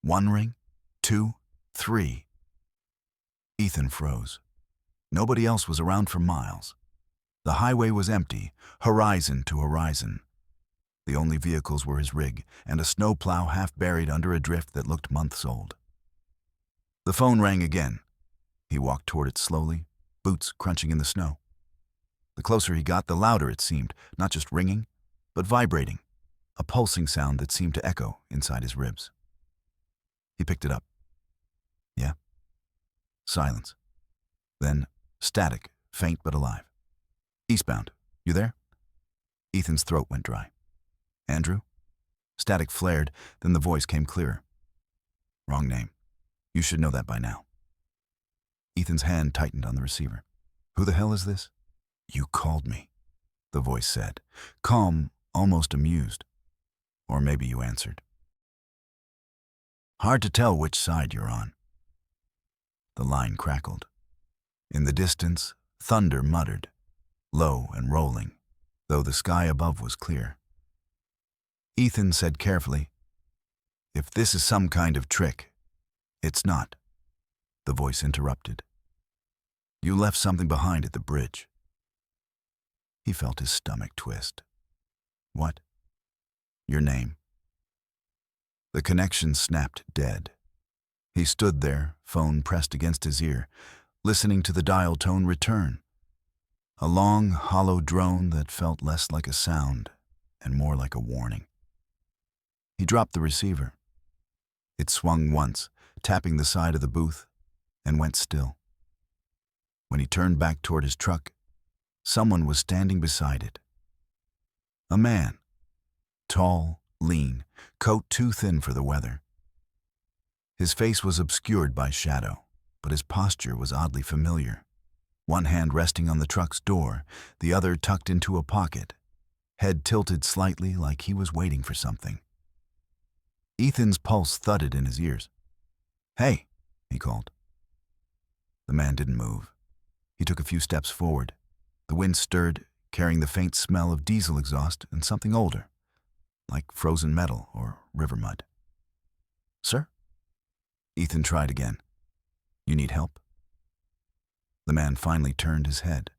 One ring, two, three. Ethan froze. Nobody else was around for miles. The highway was empty, horizon to horizon. The only vehicles were his rig and a snowplow half buried under a drift that looked months old. The phone rang again. He walked toward it slowly, boots crunching in the snow. The closer he got, the louder it seemed, not just ringing, but vibrating, a pulsing sound that seemed to echo inside his ribs. He picked it up. Yeah. Silence. Then static, faint but alive. Eastbound. You there? Ethan's throat went dry. Andrew? Static flared, then the voice came clearer. Wrong name. You should know that by now. Ethan's hand tightened on the receiver. Who the hell is this? You called me, the voice said, calm, almost amused. Or maybe you answered. Hard to tell which side you're on. The line crackled. In the distance, thunder muttered, low and rolling, though the sky above was clear. Ethan said carefully, If this is some kind of trick, it's not. The voice interrupted. You left something behind at the bridge. He felt his stomach twist. What? Your name. The connection snapped dead. He stood there, phone pressed against his ear, listening to the dial tone return. A long, hollow drone that felt less like a sound and more like a warning. He dropped the receiver. It swung once, tapping the side of the booth, and went still. When he turned back toward his truck, someone was standing beside it. A man. Tall, lean, coat too thin for the weather. His face was obscured by shadow, but his posture was oddly familiar. One hand resting on the truck's door, the other tucked into a pocket, head tilted slightly like he was waiting for something. Ethan's pulse thudded in his ears. Hey, he called. The man didn't move. He took a few steps forward. The wind stirred, carrying the faint smell of diesel exhaust and something older, like frozen metal or river mud. Sir? Ethan tried again. You need help? The man finally turned his head,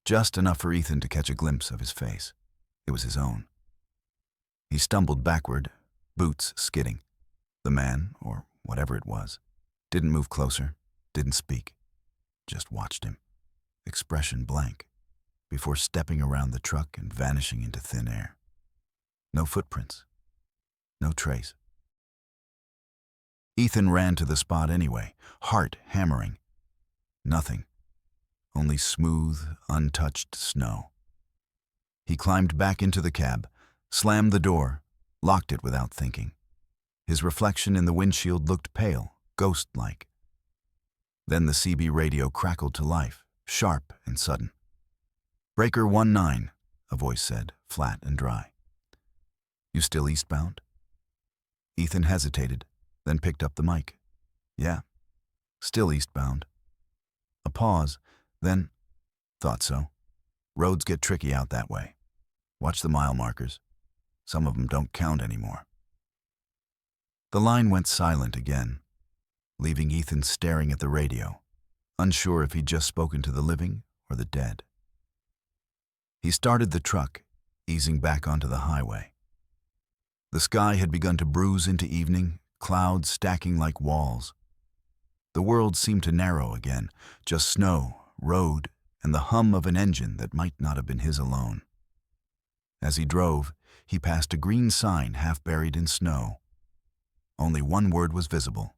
just enough for Ethan to catch a glimpse of his face. It was his own. He stumbled backward, boots skidding. The man, or whatever it was, didn't move closer, didn't speak, just watched him, expression blank, before stepping around the truck and vanishing into thin air. No footprints, no trace. Ethan ran to the spot anyway, heart hammering. Nothing. Only smooth, untouched snow. He climbed back into the cab, slammed the door, locked it without thinking. His reflection in the windshield looked pale, ghost-like. Then the CB radio crackled to life, sharp and sudden. "Breaker 19, a voice said, flat and dry. "You still eastbound?" Ethan hesitated, then picked up the mic. "Yeah, still eastbound." A pause, then, "Thought so. Roads get tricky out that way. Watch the mile markers. Some of them don't count anymore." The line went silent again, leaving Ethan staring at the radio, unsure if he'd just spoken to the living or the dead. He started the truck, easing back onto the highway. The sky had begun to bruise into evening, clouds stacking like walls. The world seemed to narrow again, just snow, road, and the hum of an engine that might not have been his alone. As he drove, he passed a green sign half buried in snow. Only one word was visible: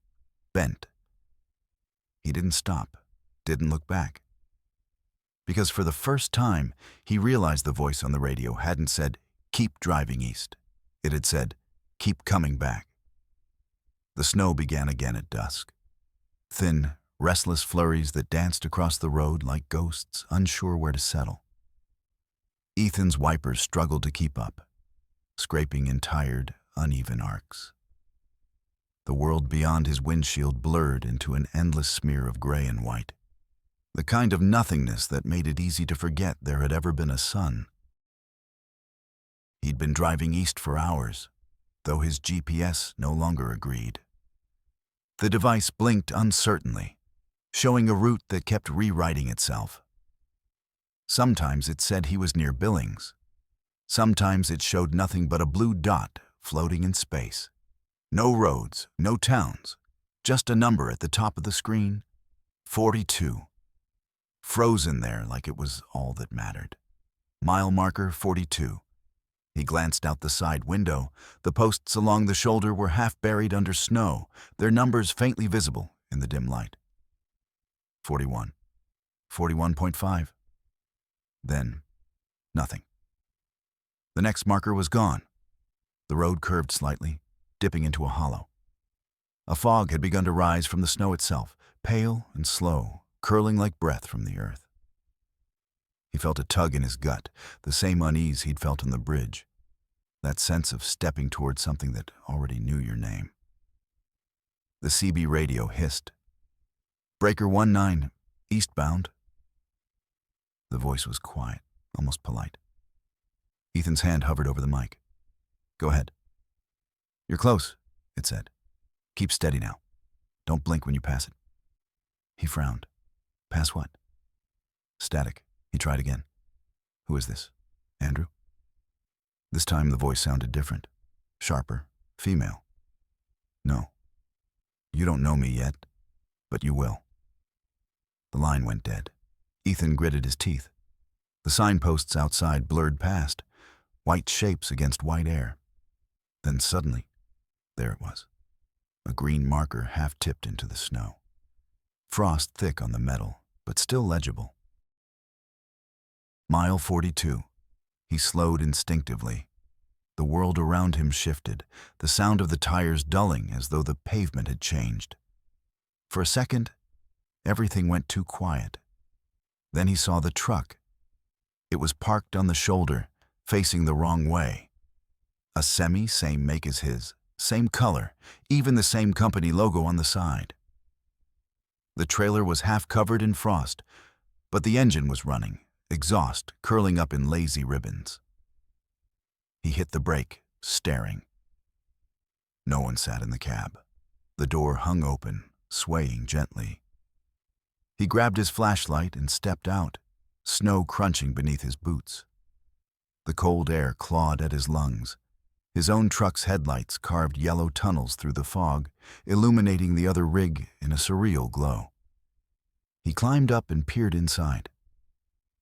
bent. He didn't stop, didn't look back. Because for the first time, he realized the voice on the radio hadn't said, "Keep driving east." It had said, "Keep coming back." The snow began again at dusk. Thin, restless flurries that danced across the road like ghosts, unsure where to settle. Ethan's wipers struggled to keep up, scraping in tired, uneven arcs. The world beyond his windshield blurred into an endless smear of gray and white, the kind of nothingness that made it easy to forget there had ever been a sun. He'd been driving east for hours, though his GPS no longer agreed. The device blinked uncertainly, showing a route that kept rewriting itself. Sometimes it said he was near Billings. Sometimes it showed nothing but a blue dot floating in space. No roads, no towns, just a number at the top of the screen: 42. Frozen there like it was all that mattered. Mile marker 42. He glanced out the side window. The posts along the shoulder were half buried under snow, their numbers faintly visible in the dim light. 41. 41.5. Then, nothing. The next marker was gone. The road curved slightly, dipping into a hollow. A fog had begun to rise from the snow itself, pale and slow, curling like breath from the earth. He felt a tug in his gut, the same unease he'd felt on the bridge, that sense of stepping toward something that already knew your name. The CB radio hissed. "Breaker 19, eastbound." The voice was quiet, almost polite. Ethan's hand hovered over the mic. "Go ahead." "You're close," it said. "Keep steady now. Don't blink when you pass it." He frowned. "Pass what?" "Static." He tried again. "Who is this? Andrew?" This time the voice sounded different, sharper, female. "No. You don't know me yet, but you will." The line went dead. Ethan gritted his teeth. The signposts outside blurred past, white shapes against white air. Then suddenly, there it was, a green marker half tipped into the snow. Frost thick on the metal, but still legible. Mile 42. He slowed instinctively. The world around him shifted, the sound of the tires dulling as though the pavement had changed. For a second, everything went too quiet. Then he saw the truck. It was parked on the shoulder, facing the wrong way. A semi, same make as his, same color, even the same company logo on the side. The trailer was half covered in frost, but the engine was running, exhaust curling up in lazy ribbons. He hit the brake, staring. No one sat in the cab. The door hung open, swaying gently. He grabbed his flashlight and stepped out, snow crunching beneath his boots. The cold air clawed at his lungs. His own truck's headlights carved yellow tunnels through the fog, illuminating the other rig in a surreal glow. He climbed up and peered inside.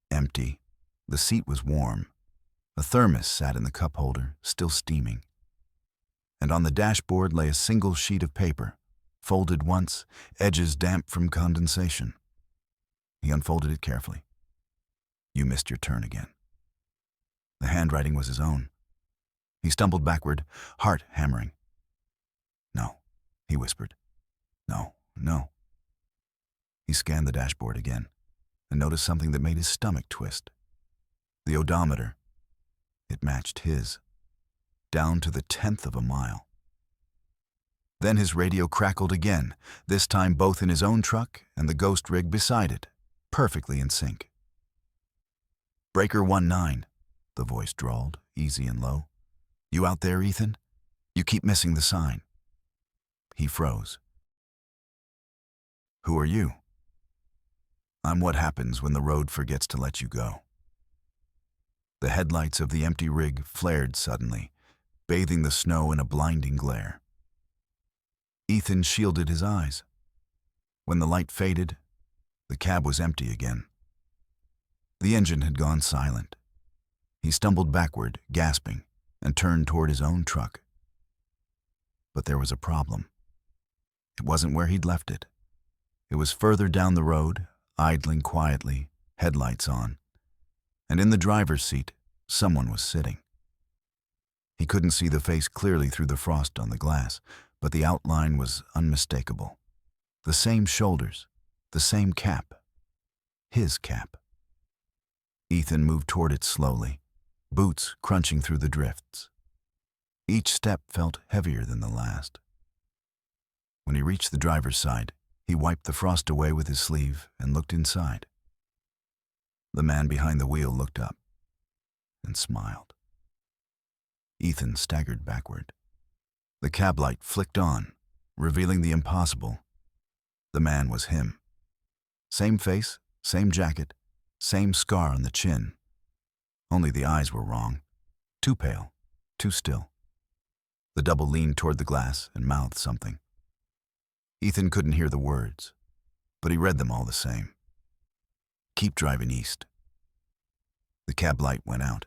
Empty. The seat was warm. A thermos sat in the cup holder, still steaming. And on the dashboard lay a single sheet of paper, folded once, edges damp from condensation. He unfolded it carefully. You missed your turn again. The handwriting was his own. He stumbled backward, heart hammering. No, he whispered. No, no. He scanned the dashboard again and noticed something that made his stomach twist. The odometer. It matched his, down to the 10th of a mile. Then his radio crackled again, this time both in his own truck and the ghost rig beside it, perfectly in sync. Breaker 19, the voice drawled, easy and low. You out there, Ethan? You keep missing the sign. He froze. Who are you? I'm what happens when the road forgets to let you go. The headlights of the empty rig flared suddenly, bathing the snow in a blinding glare. Ethan shielded his eyes. When the light faded, the cab was empty again. The engine had gone silent. He stumbled backward, gasping, and turned toward his own truck. But there was a problem. It wasn't where he'd left it. It was further down the road, idling quietly, headlights on. And in the driver's seat, someone was sitting. He couldn't see the face clearly through the frost on the glass, but the outline was unmistakable. The same shoulders, the same cap. His cap. Ethan moved toward it slowly, boots crunching through the drifts. Each step felt heavier than the last. When he reached the driver's side, he wiped the frost away with his sleeve and looked inside. The man behind the wheel looked up and smiled. Ethan staggered backward. The cab light flicked on, revealing the impossible. The man was him. Same face, same jacket, same scar on the chin. Only the eyes were wrong. Too pale, too still. The double leaned toward the glass and mouthed something. Ethan couldn't hear the words, but he read them all the same. Keep driving east. The cab light went out.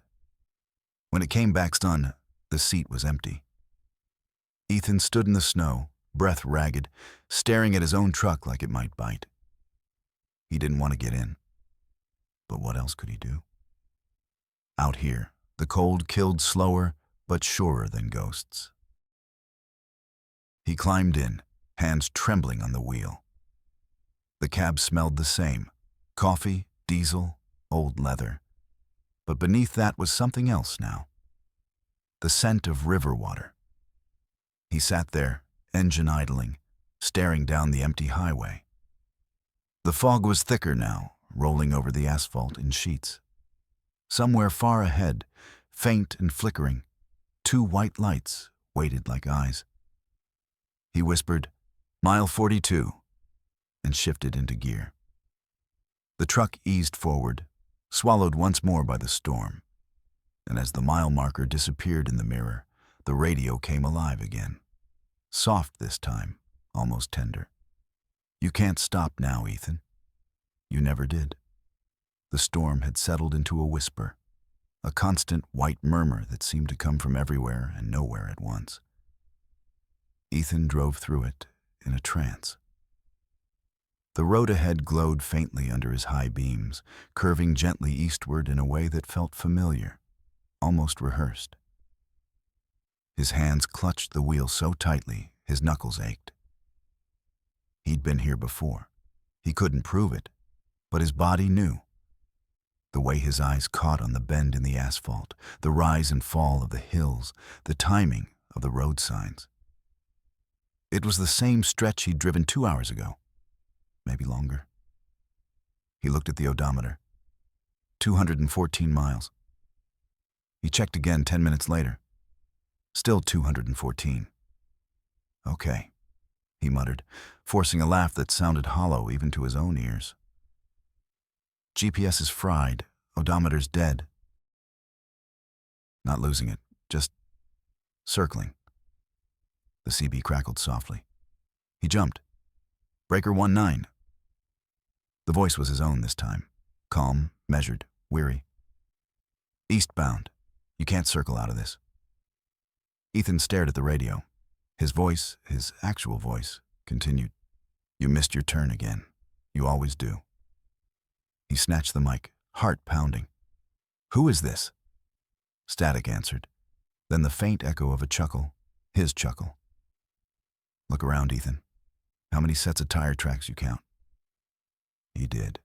When it came back on, the seat was empty. Ethan stood in the snow, breath ragged, staring at his own truck like it might bite. He didn't want to get in. But what else could he do? Out here, the cold killed slower but surer than ghosts. He climbed in, hands trembling on the wheel. The cab smelled the same, coffee, diesel, old leather. But beneath that was something else now. The scent of river water. He sat there, engine idling, staring down the empty highway. The fog was thicker now, rolling over the asphalt in sheets. Somewhere far ahead, faint and flickering, two white lights waited like eyes. He whispered, "Mile 42, and shifted into gear. The truck eased forward, swallowed once more by the storm, and as the mile marker disappeared in the mirror, the radio came alive again. Soft this time, almost tender. You can't stop now, Ethan. You never did. The storm had settled into a whisper, a constant white murmur that seemed to come from everywhere and nowhere at once. Ethan drove through it in a trance. The road ahead glowed faintly under his high beams, curving gently eastward in a way that felt familiar, almost rehearsed. His hands clutched the wheel so tightly, his knuckles ached. He'd been here before. He couldn't prove it, but his body knew. The way his eyes caught on the bend in the asphalt, the rise and fall of the hills, the timing of the road signs. It was the same stretch he'd driven 2 hours ago, maybe longer. He looked at the odometer. 214 miles. He checked again 10 minutes later. Still 214. Okay, he muttered, forcing a laugh that sounded hollow even to his own ears. GPS is fried, odometer's dead. Not losing it, just circling. The CB crackled softly. He jumped. Breaker 19. The voice was his own this time, calm, measured, weary. Eastbound. You can't circle out of this. Ethan stared at the radio. His voice, his actual voice, continued. You missed your turn again. You always do. He snatched the mic, heart pounding. Who is this? Static answered. Then the faint echo of a chuckle, his chuckle. Look around, Ethan. How many sets of tire tracks you count? He did.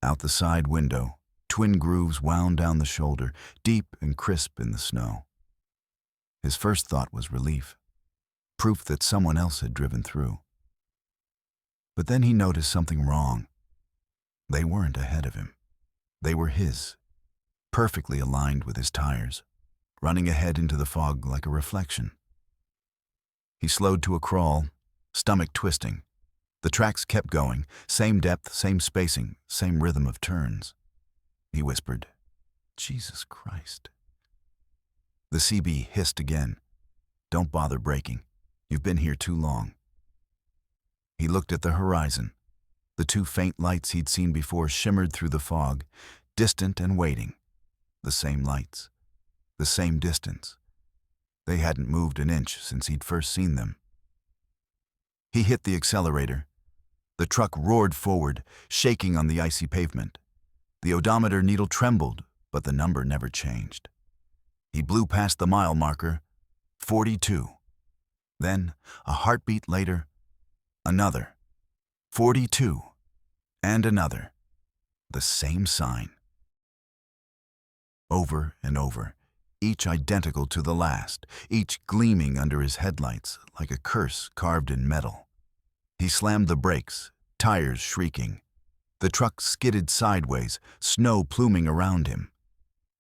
Out the side window, twin grooves wound down the shoulder, deep and crisp in the snow. His first thought was relief, proof that someone else had driven through. But then he noticed something wrong. They weren't ahead of him. They were his, perfectly aligned with his tires, running ahead into the fog like a reflection. He slowed to a crawl, stomach twisting. The tracks kept going, same depth, same spacing, same rhythm of turns. He whispered, Jesus Christ. The CB hissed again. Don't bother braking. You've been here too long. He looked at the horizon. The two faint lights he'd seen before shimmered through the fog, distant and waiting. The same lights, the same distance. They hadn't moved an inch since he'd first seen them. He hit the accelerator. The truck roared forward, shaking on the icy pavement. The odometer needle trembled, but the number never changed. He blew past the mile marker, 42. Then, a heartbeat later, another, 42, and another. The same sign. Over and over, each identical to the last, each gleaming under his headlights like a curse carved in metal. He slammed the brakes, tires shrieking. The truck skidded sideways, snow pluming around him.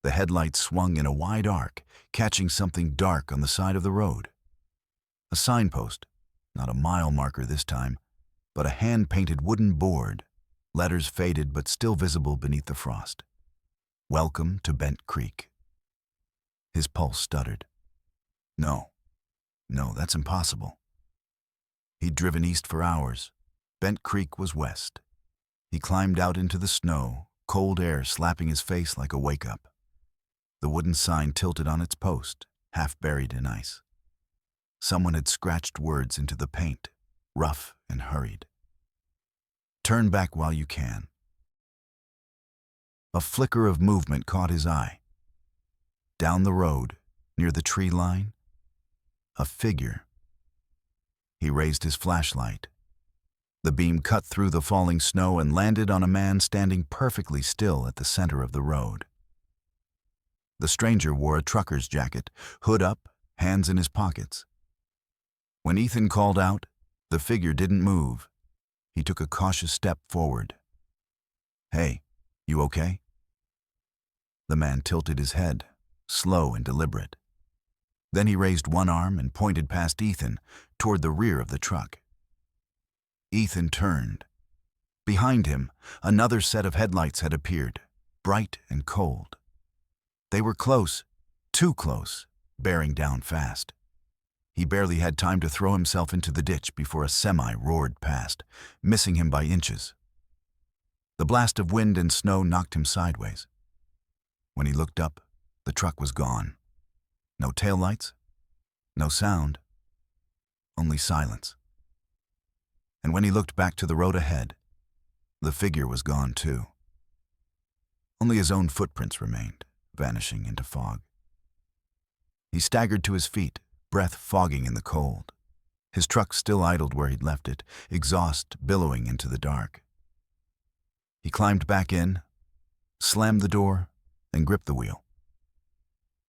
The headlights swung in a wide arc, catching something dark on the side of the road. A signpost, not a mile marker this time, but a hand-painted wooden board, letters faded but still visible beneath the frost. Welcome to Bent Creek. His pulse stuttered. No, that's impossible. He'd driven east for hours. Bent Creek was west. He climbed out into the snow, cold air slapping his face like a wake-up. The wooden sign tilted on its post, half buried in ice. Someone had scratched words into the paint, rough and hurried. Turn back while you can. A flicker of movement caught his eye. Down the road, near the tree line, a figure. He raised his flashlight. The beam cut through the falling snow and landed on a man standing perfectly still at the center of the road. The stranger wore a trucker's jacket, hood up, hands in his pockets. When Ethan called out, the figure didn't move. He took a cautious step forward. Hey, you okay? The man tilted his head, slow and deliberate. Then he raised one arm and pointed past Ethan, toward the rear of the truck. Ethan turned. Behind him, another set of headlights had appeared, bright and cold. They were close, too close, bearing down fast. He barely had time to throw himself into the ditch before a semi roared past, missing him by inches. The blast of wind and snow knocked him sideways. When he looked up, the truck was gone. No taillights, no sound, only silence. And when he looked back to the road ahead, the figure was gone too. Only his own footprints remained, vanishing into fog. He staggered to his feet, breath fogging in the cold. His truck still idled where he'd left it, exhaust billowing into the dark. He climbed back in, slammed the door, and gripped the wheel.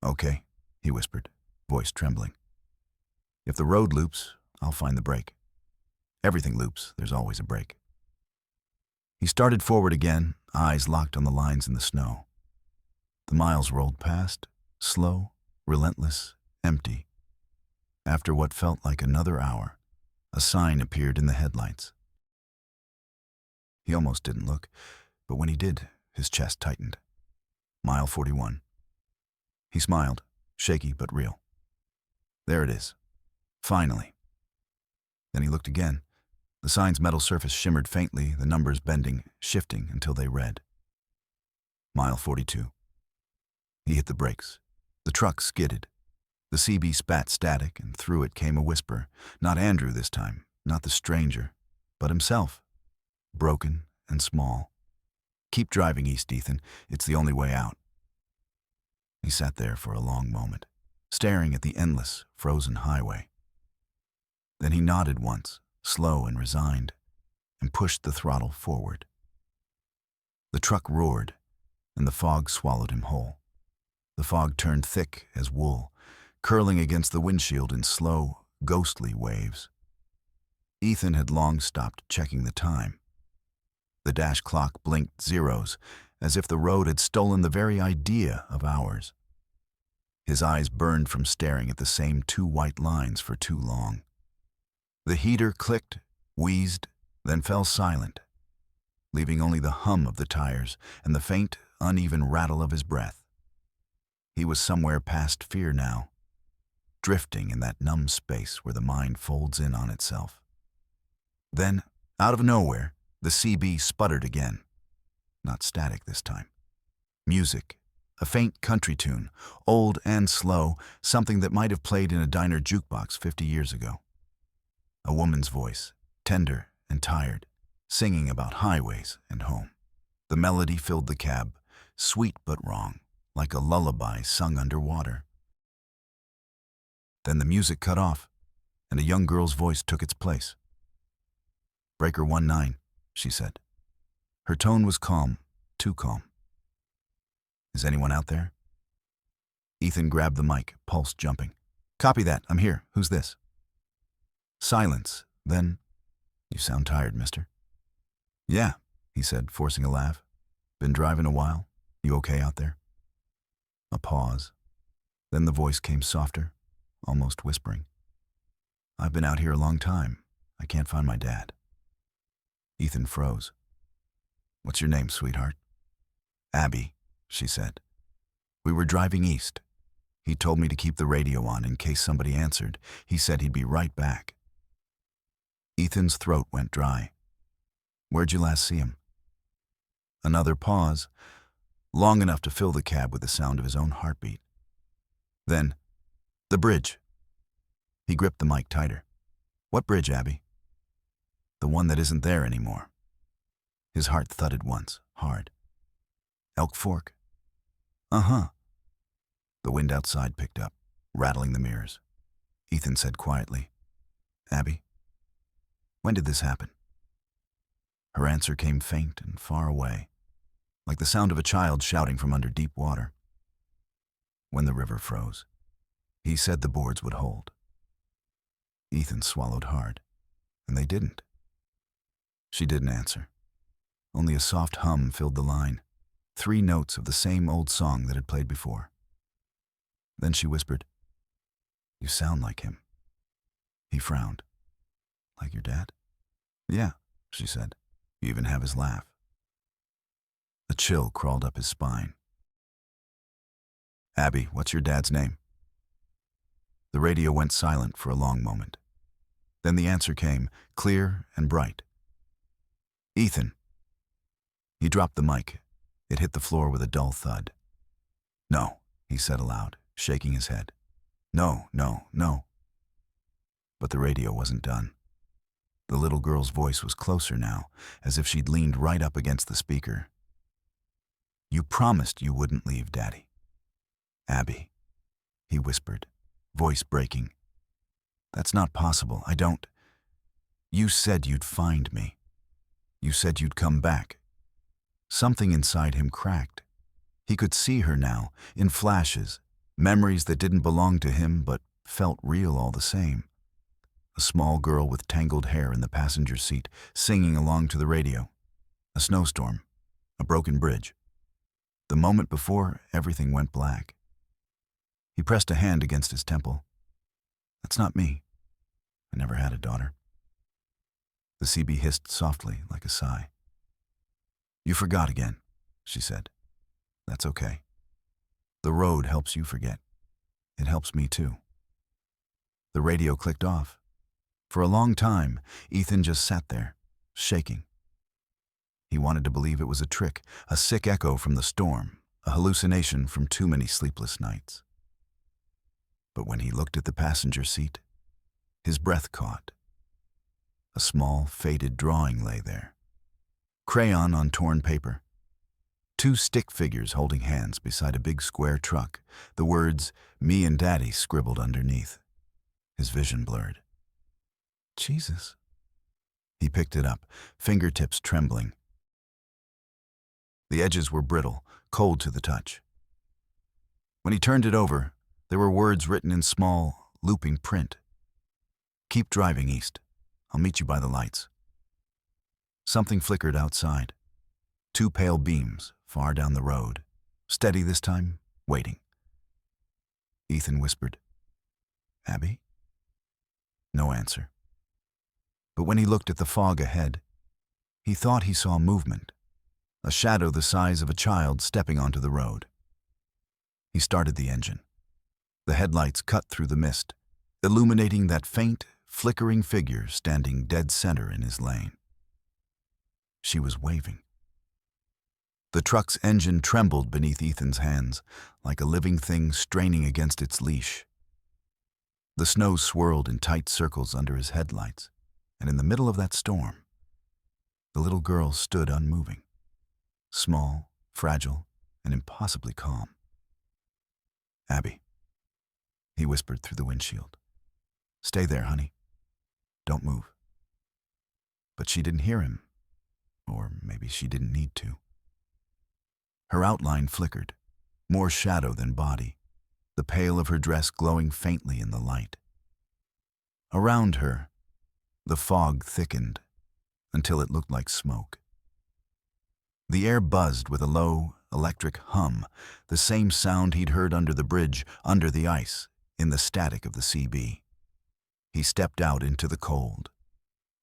Okay, he whispered, voice trembling. If the road loops, I'll find the brake. Everything loops, there's always a brake. He started forward again, eyes locked on the lines in the snow. The miles rolled past, slow, relentless, empty. After what felt like another hour, a sign appeared in the headlights. He almost didn't look, but when he did, his chest tightened. Mile 41. He smiled, shaky but real. There it is. Finally. Then he looked again. The sign's metal surface shimmered faintly, the numbers bending, shifting until they read. Mile 42. He hit the brakes. The truck skidded. The CB spat static, and through it came a whisper. Not Andrew this time, Not the stranger, but himself, broken and small. Keep driving east, Ethan. It's the only way out. He sat there for a long moment, staring at the endless, frozen highway. Then he nodded once, slow and resigned, and pushed the throttle forward. The truck roared, and the fog swallowed him whole. The fog turned thick as wool, curling against the windshield in slow, ghostly waves. Ethan had long stopped checking the time. The dash clock blinked zeros, as if the road had stolen the very idea of hours. His eyes burned from staring at the same two white lines for too long. The heater clicked, wheezed, then fell silent, leaving only the hum of the tires and the faint, uneven rattle of his breath. He was somewhere past fear now, drifting in that numb space where the mind folds in on itself. Then, out of nowhere, the CB sputtered again. Not static this time. Music, a faint country tune, old and slow, something that might have played in a diner jukebox 50 years ago. A woman's voice, tender and tired, singing about highways and home. The melody filled the cab, sweet but wrong, like a lullaby sung underwater. Then the music cut off, and a young girl's voice took its place. "Breaker 19, she said. Her tone was calm, too calm. "Is anyone out there?" Ethan grabbed the mic, pulse jumping. "Copy that, I'm here. Who's this?" Silence, then, "You sound tired, mister." "Yeah," he said, forcing a laugh. "Been driving a while? You okay out there?" A pause. Then the voice came softer, almost whispering. "I've been out here a long time. I can't find my dad." Ethan froze. "What's your name, sweetheart?" "Abby," she said. "We were driving east. He told me to keep the radio on in case somebody answered. He said he'd be right back." Ethan's throat went dry. "Where'd you last see him?" Another pause, long enough to fill the cab with the sound of his own heartbeat. Then, "The bridge." He gripped the mic tighter. "What bridge, Abby?" "The one that isn't there anymore." His heart thudded once, hard. "Elk Fork?" "Uh-huh." The wind outside picked up, rattling the mirrors. Ethan said quietly, "Abby, when did this happen?" Her answer came faint and far away, like the sound of a child shouting from under deep water. "When the river froze. He said the boards would hold." Ethan swallowed hard, and they didn't. She didn't answer. Only a soft hum filled the line, 3 notes of the same old song that had played before. Then she whispered, "You sound like him." He frowned. "Like your dad?" "Yeah," she said. "You even have his laugh." A chill crawled up his spine. "Abby, what's your dad's name?" The radio went silent for a long moment. Then the answer came, clear and bright. "Ethan." He dropped the mic. It hit the floor with a dull thud. "No," he said aloud, shaking his head. "No, no, no." But the radio wasn't done. The little girl's voice was closer now, as if she'd leaned right up against the speaker. "You promised you wouldn't leave, Daddy." "Abby," he whispered, voice breaking. "That's not possible. I don't. You said you'd find me. You said you'd come back." Something inside him cracked. He could see her now, in flashes, memories that didn't belong to him but felt real all the same. A small girl with tangled hair in the passenger seat, singing along to the radio. A snowstorm. A broken bridge. The moment before, everything went black. He pressed a hand against his temple. "That's not me. I never had a daughter." The CB hissed softly, like a sigh. "You forgot again," she said. "That's okay. The road helps you forget. It helps me too." The radio clicked off. For a long time, Ethan just sat there, shaking. He wanted to believe it was a trick, a sick echo from the storm, a hallucination from too many sleepless nights. But when he looked at the passenger seat, his breath caught. A small, faded drawing lay there. Crayon on torn paper. Two stick figures holding hands beside a big square truck, the words, "Me and Daddy," scribbled underneath. His vision blurred. Jesus. He picked it up, fingertips trembling. The edges were brittle, cold to the touch. When he turned it over, there were words written in small, looping print. "Keep driving east. I'll meet you by the lights." Something flickered outside. Two pale beams, far down the road. Steady this time, waiting. Ethan whispered, "Abby?" No answer. But when he looked at the fog ahead, he thought he saw movement, a shadow the size of a child stepping onto the road. He started the engine. The headlights cut through the mist, illuminating that faint, flickering figure standing dead center in his lane. She was waving. The truck's engine trembled beneath Ethan's hands, like a living thing straining against its leash. The snow swirled in tight circles under his headlights, and in the middle of that storm, the little girl stood unmoving, small, fragile, and impossibly calm. "Abby," he whispered through the windshield. "Stay there, honey. Don't move." But she didn't hear him, or maybe she didn't need to. Her outline flickered, more shadow than body, the pale of her dress glowing faintly in the light. Around her, the fog thickened until it looked like smoke. The air buzzed with a low, electric hum, the same sound he'd heard under the bridge, under the ice, in the static of the CB. He stepped out into the cold.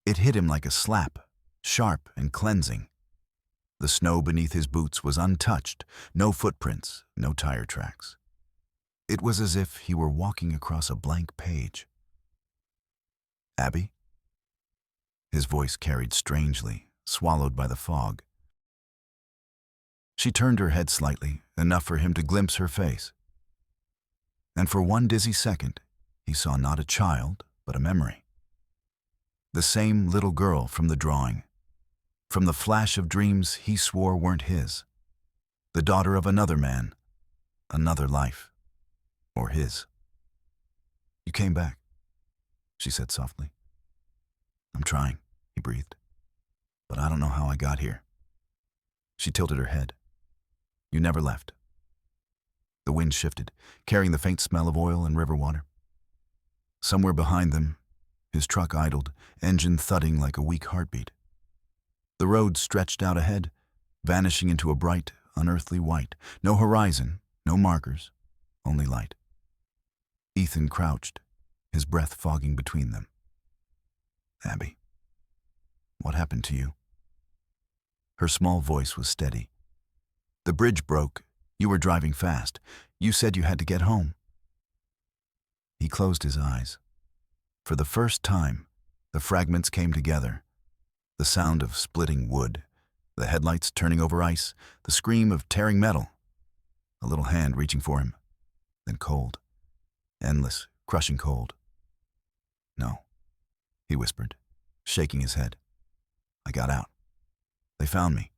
It hit him like a slap, sharp and cleansing. The snow beneath his boots was untouched, no footprints, no tire tracks. It was as if he were walking across a blank page. "Abby?" His voice carried strangely, swallowed by the fog. She turned her head slightly, enough for him to glimpse her face. And for one dizzy second, he saw not a child, but a memory. The same little girl from the drawing, from the flash of dreams he swore weren't his. The daughter of another man, another life, or his. "You came back," she said softly. "I'm trying," he breathed. "But I don't know how I got here." She tilted her head. "You never left." The wind shifted, carrying the faint smell of oil and river water. Somewhere behind them, his truck idled, engine thudding like a weak heartbeat. The road stretched out ahead, vanishing into a bright, unearthly white. No horizon, no markers, only light. Ethan crouched, his breath fogging between them. "Abby, what happened to you?" Her small voice was steady. "The bridge broke. You were driving fast. You said you had to get home." He closed his eyes. For the first time, the fragments came together. The sound of splitting wood, the headlights turning over ice, the scream of tearing metal. A little hand reaching for him, then cold. Endless, crushing cold. "No," he whispered, shaking his head. "I got out. They found me.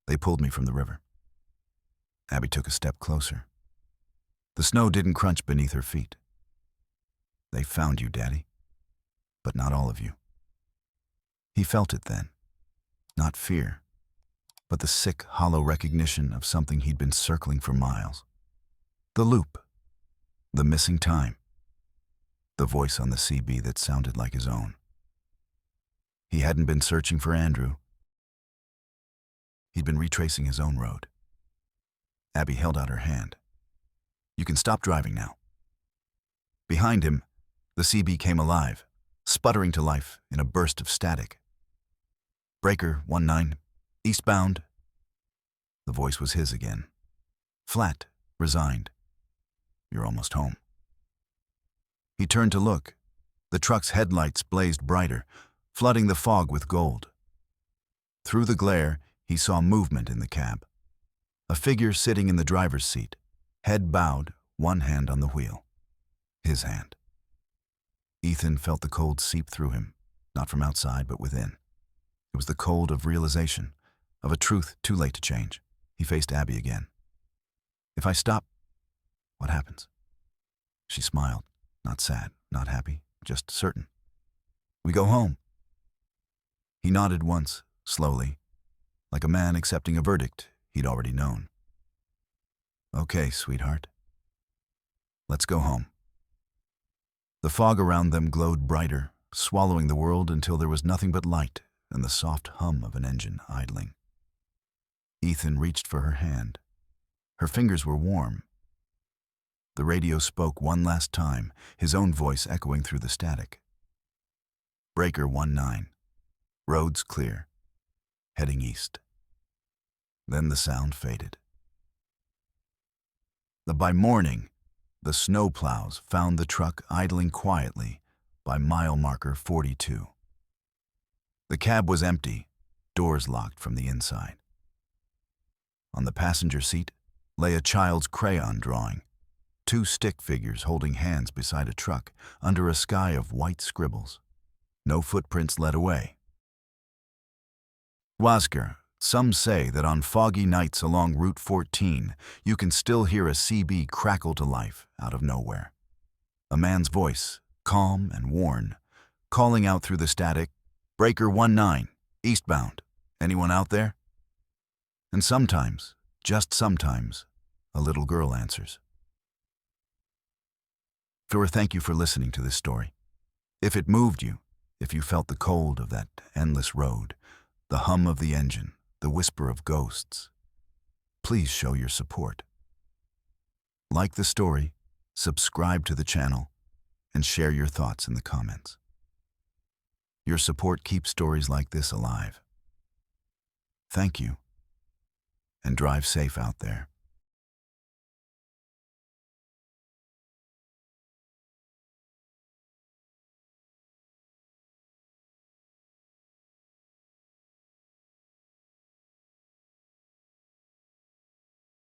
They pulled me from the river." Abby took a step closer. The snow didn't crunch beneath her feet. "They found you, Daddy. But not all of you." He felt it then. Not fear, but the sick, hollow recognition of something he'd been circling for miles. The loop. The missing time. The voice on the CB that sounded like his own. He hadn't been searching for Andrew. He'd been retracing his own road. Abby held out her hand. "You can stop driving now." Behind him, the CB came alive, sputtering to life in a burst of static. "Breaker 19, eastbound." The voice was his again. Flat, resigned. "You're almost home." He turned to look. The truck's headlights blazed brighter, flooding the fog with gold. Through the glare, he saw movement in the cab. A figure sitting in the driver's seat, head bowed, one hand on the wheel. His hand. Ethan felt the cold seep through him, not from outside, but within. It was the cold of realization, of a truth too late to change. He faced Abby again. If I stop, what happens? She smiled, not sad, not happy, just certain. We go home. He nodded once, slowly, like a man accepting a verdict he'd already known. Okay, sweetheart. Let's go home. The fog around them glowed brighter, swallowing the world until there was nothing but light and the soft hum of an engine idling. Ethan reached for her hand. Her fingers were warm. The radio spoke one last time, his own voice echoing through the static. Breaker 19. Roads clear. Heading east. Then the sound faded. By morning, the snowplows found the truck idling quietly by mile marker 42. The cab was empty, doors locked from the inside. On the passenger seat lay a child's crayon drawing, two stick figures holding hands beside a truck under a sky of white scribbles. No footprints led away. Wasker, some say that on foggy nights along Route 14, you can still hear a CB crackle to life out of nowhere. A man's voice, calm and worn, calling out through the static, Breaker 19, eastbound. Anyone out there? And sometimes, just sometimes, a little girl answers. Fleur, thank you for listening to this story. If it moved you, if you felt the cold of that endless road, the hum of the engine, the whisper of ghosts, please show your support. Like the story, subscribe to the channel, and share your thoughts in the comments. Your support keeps stories like this alive. Thank you, and drive safe out there.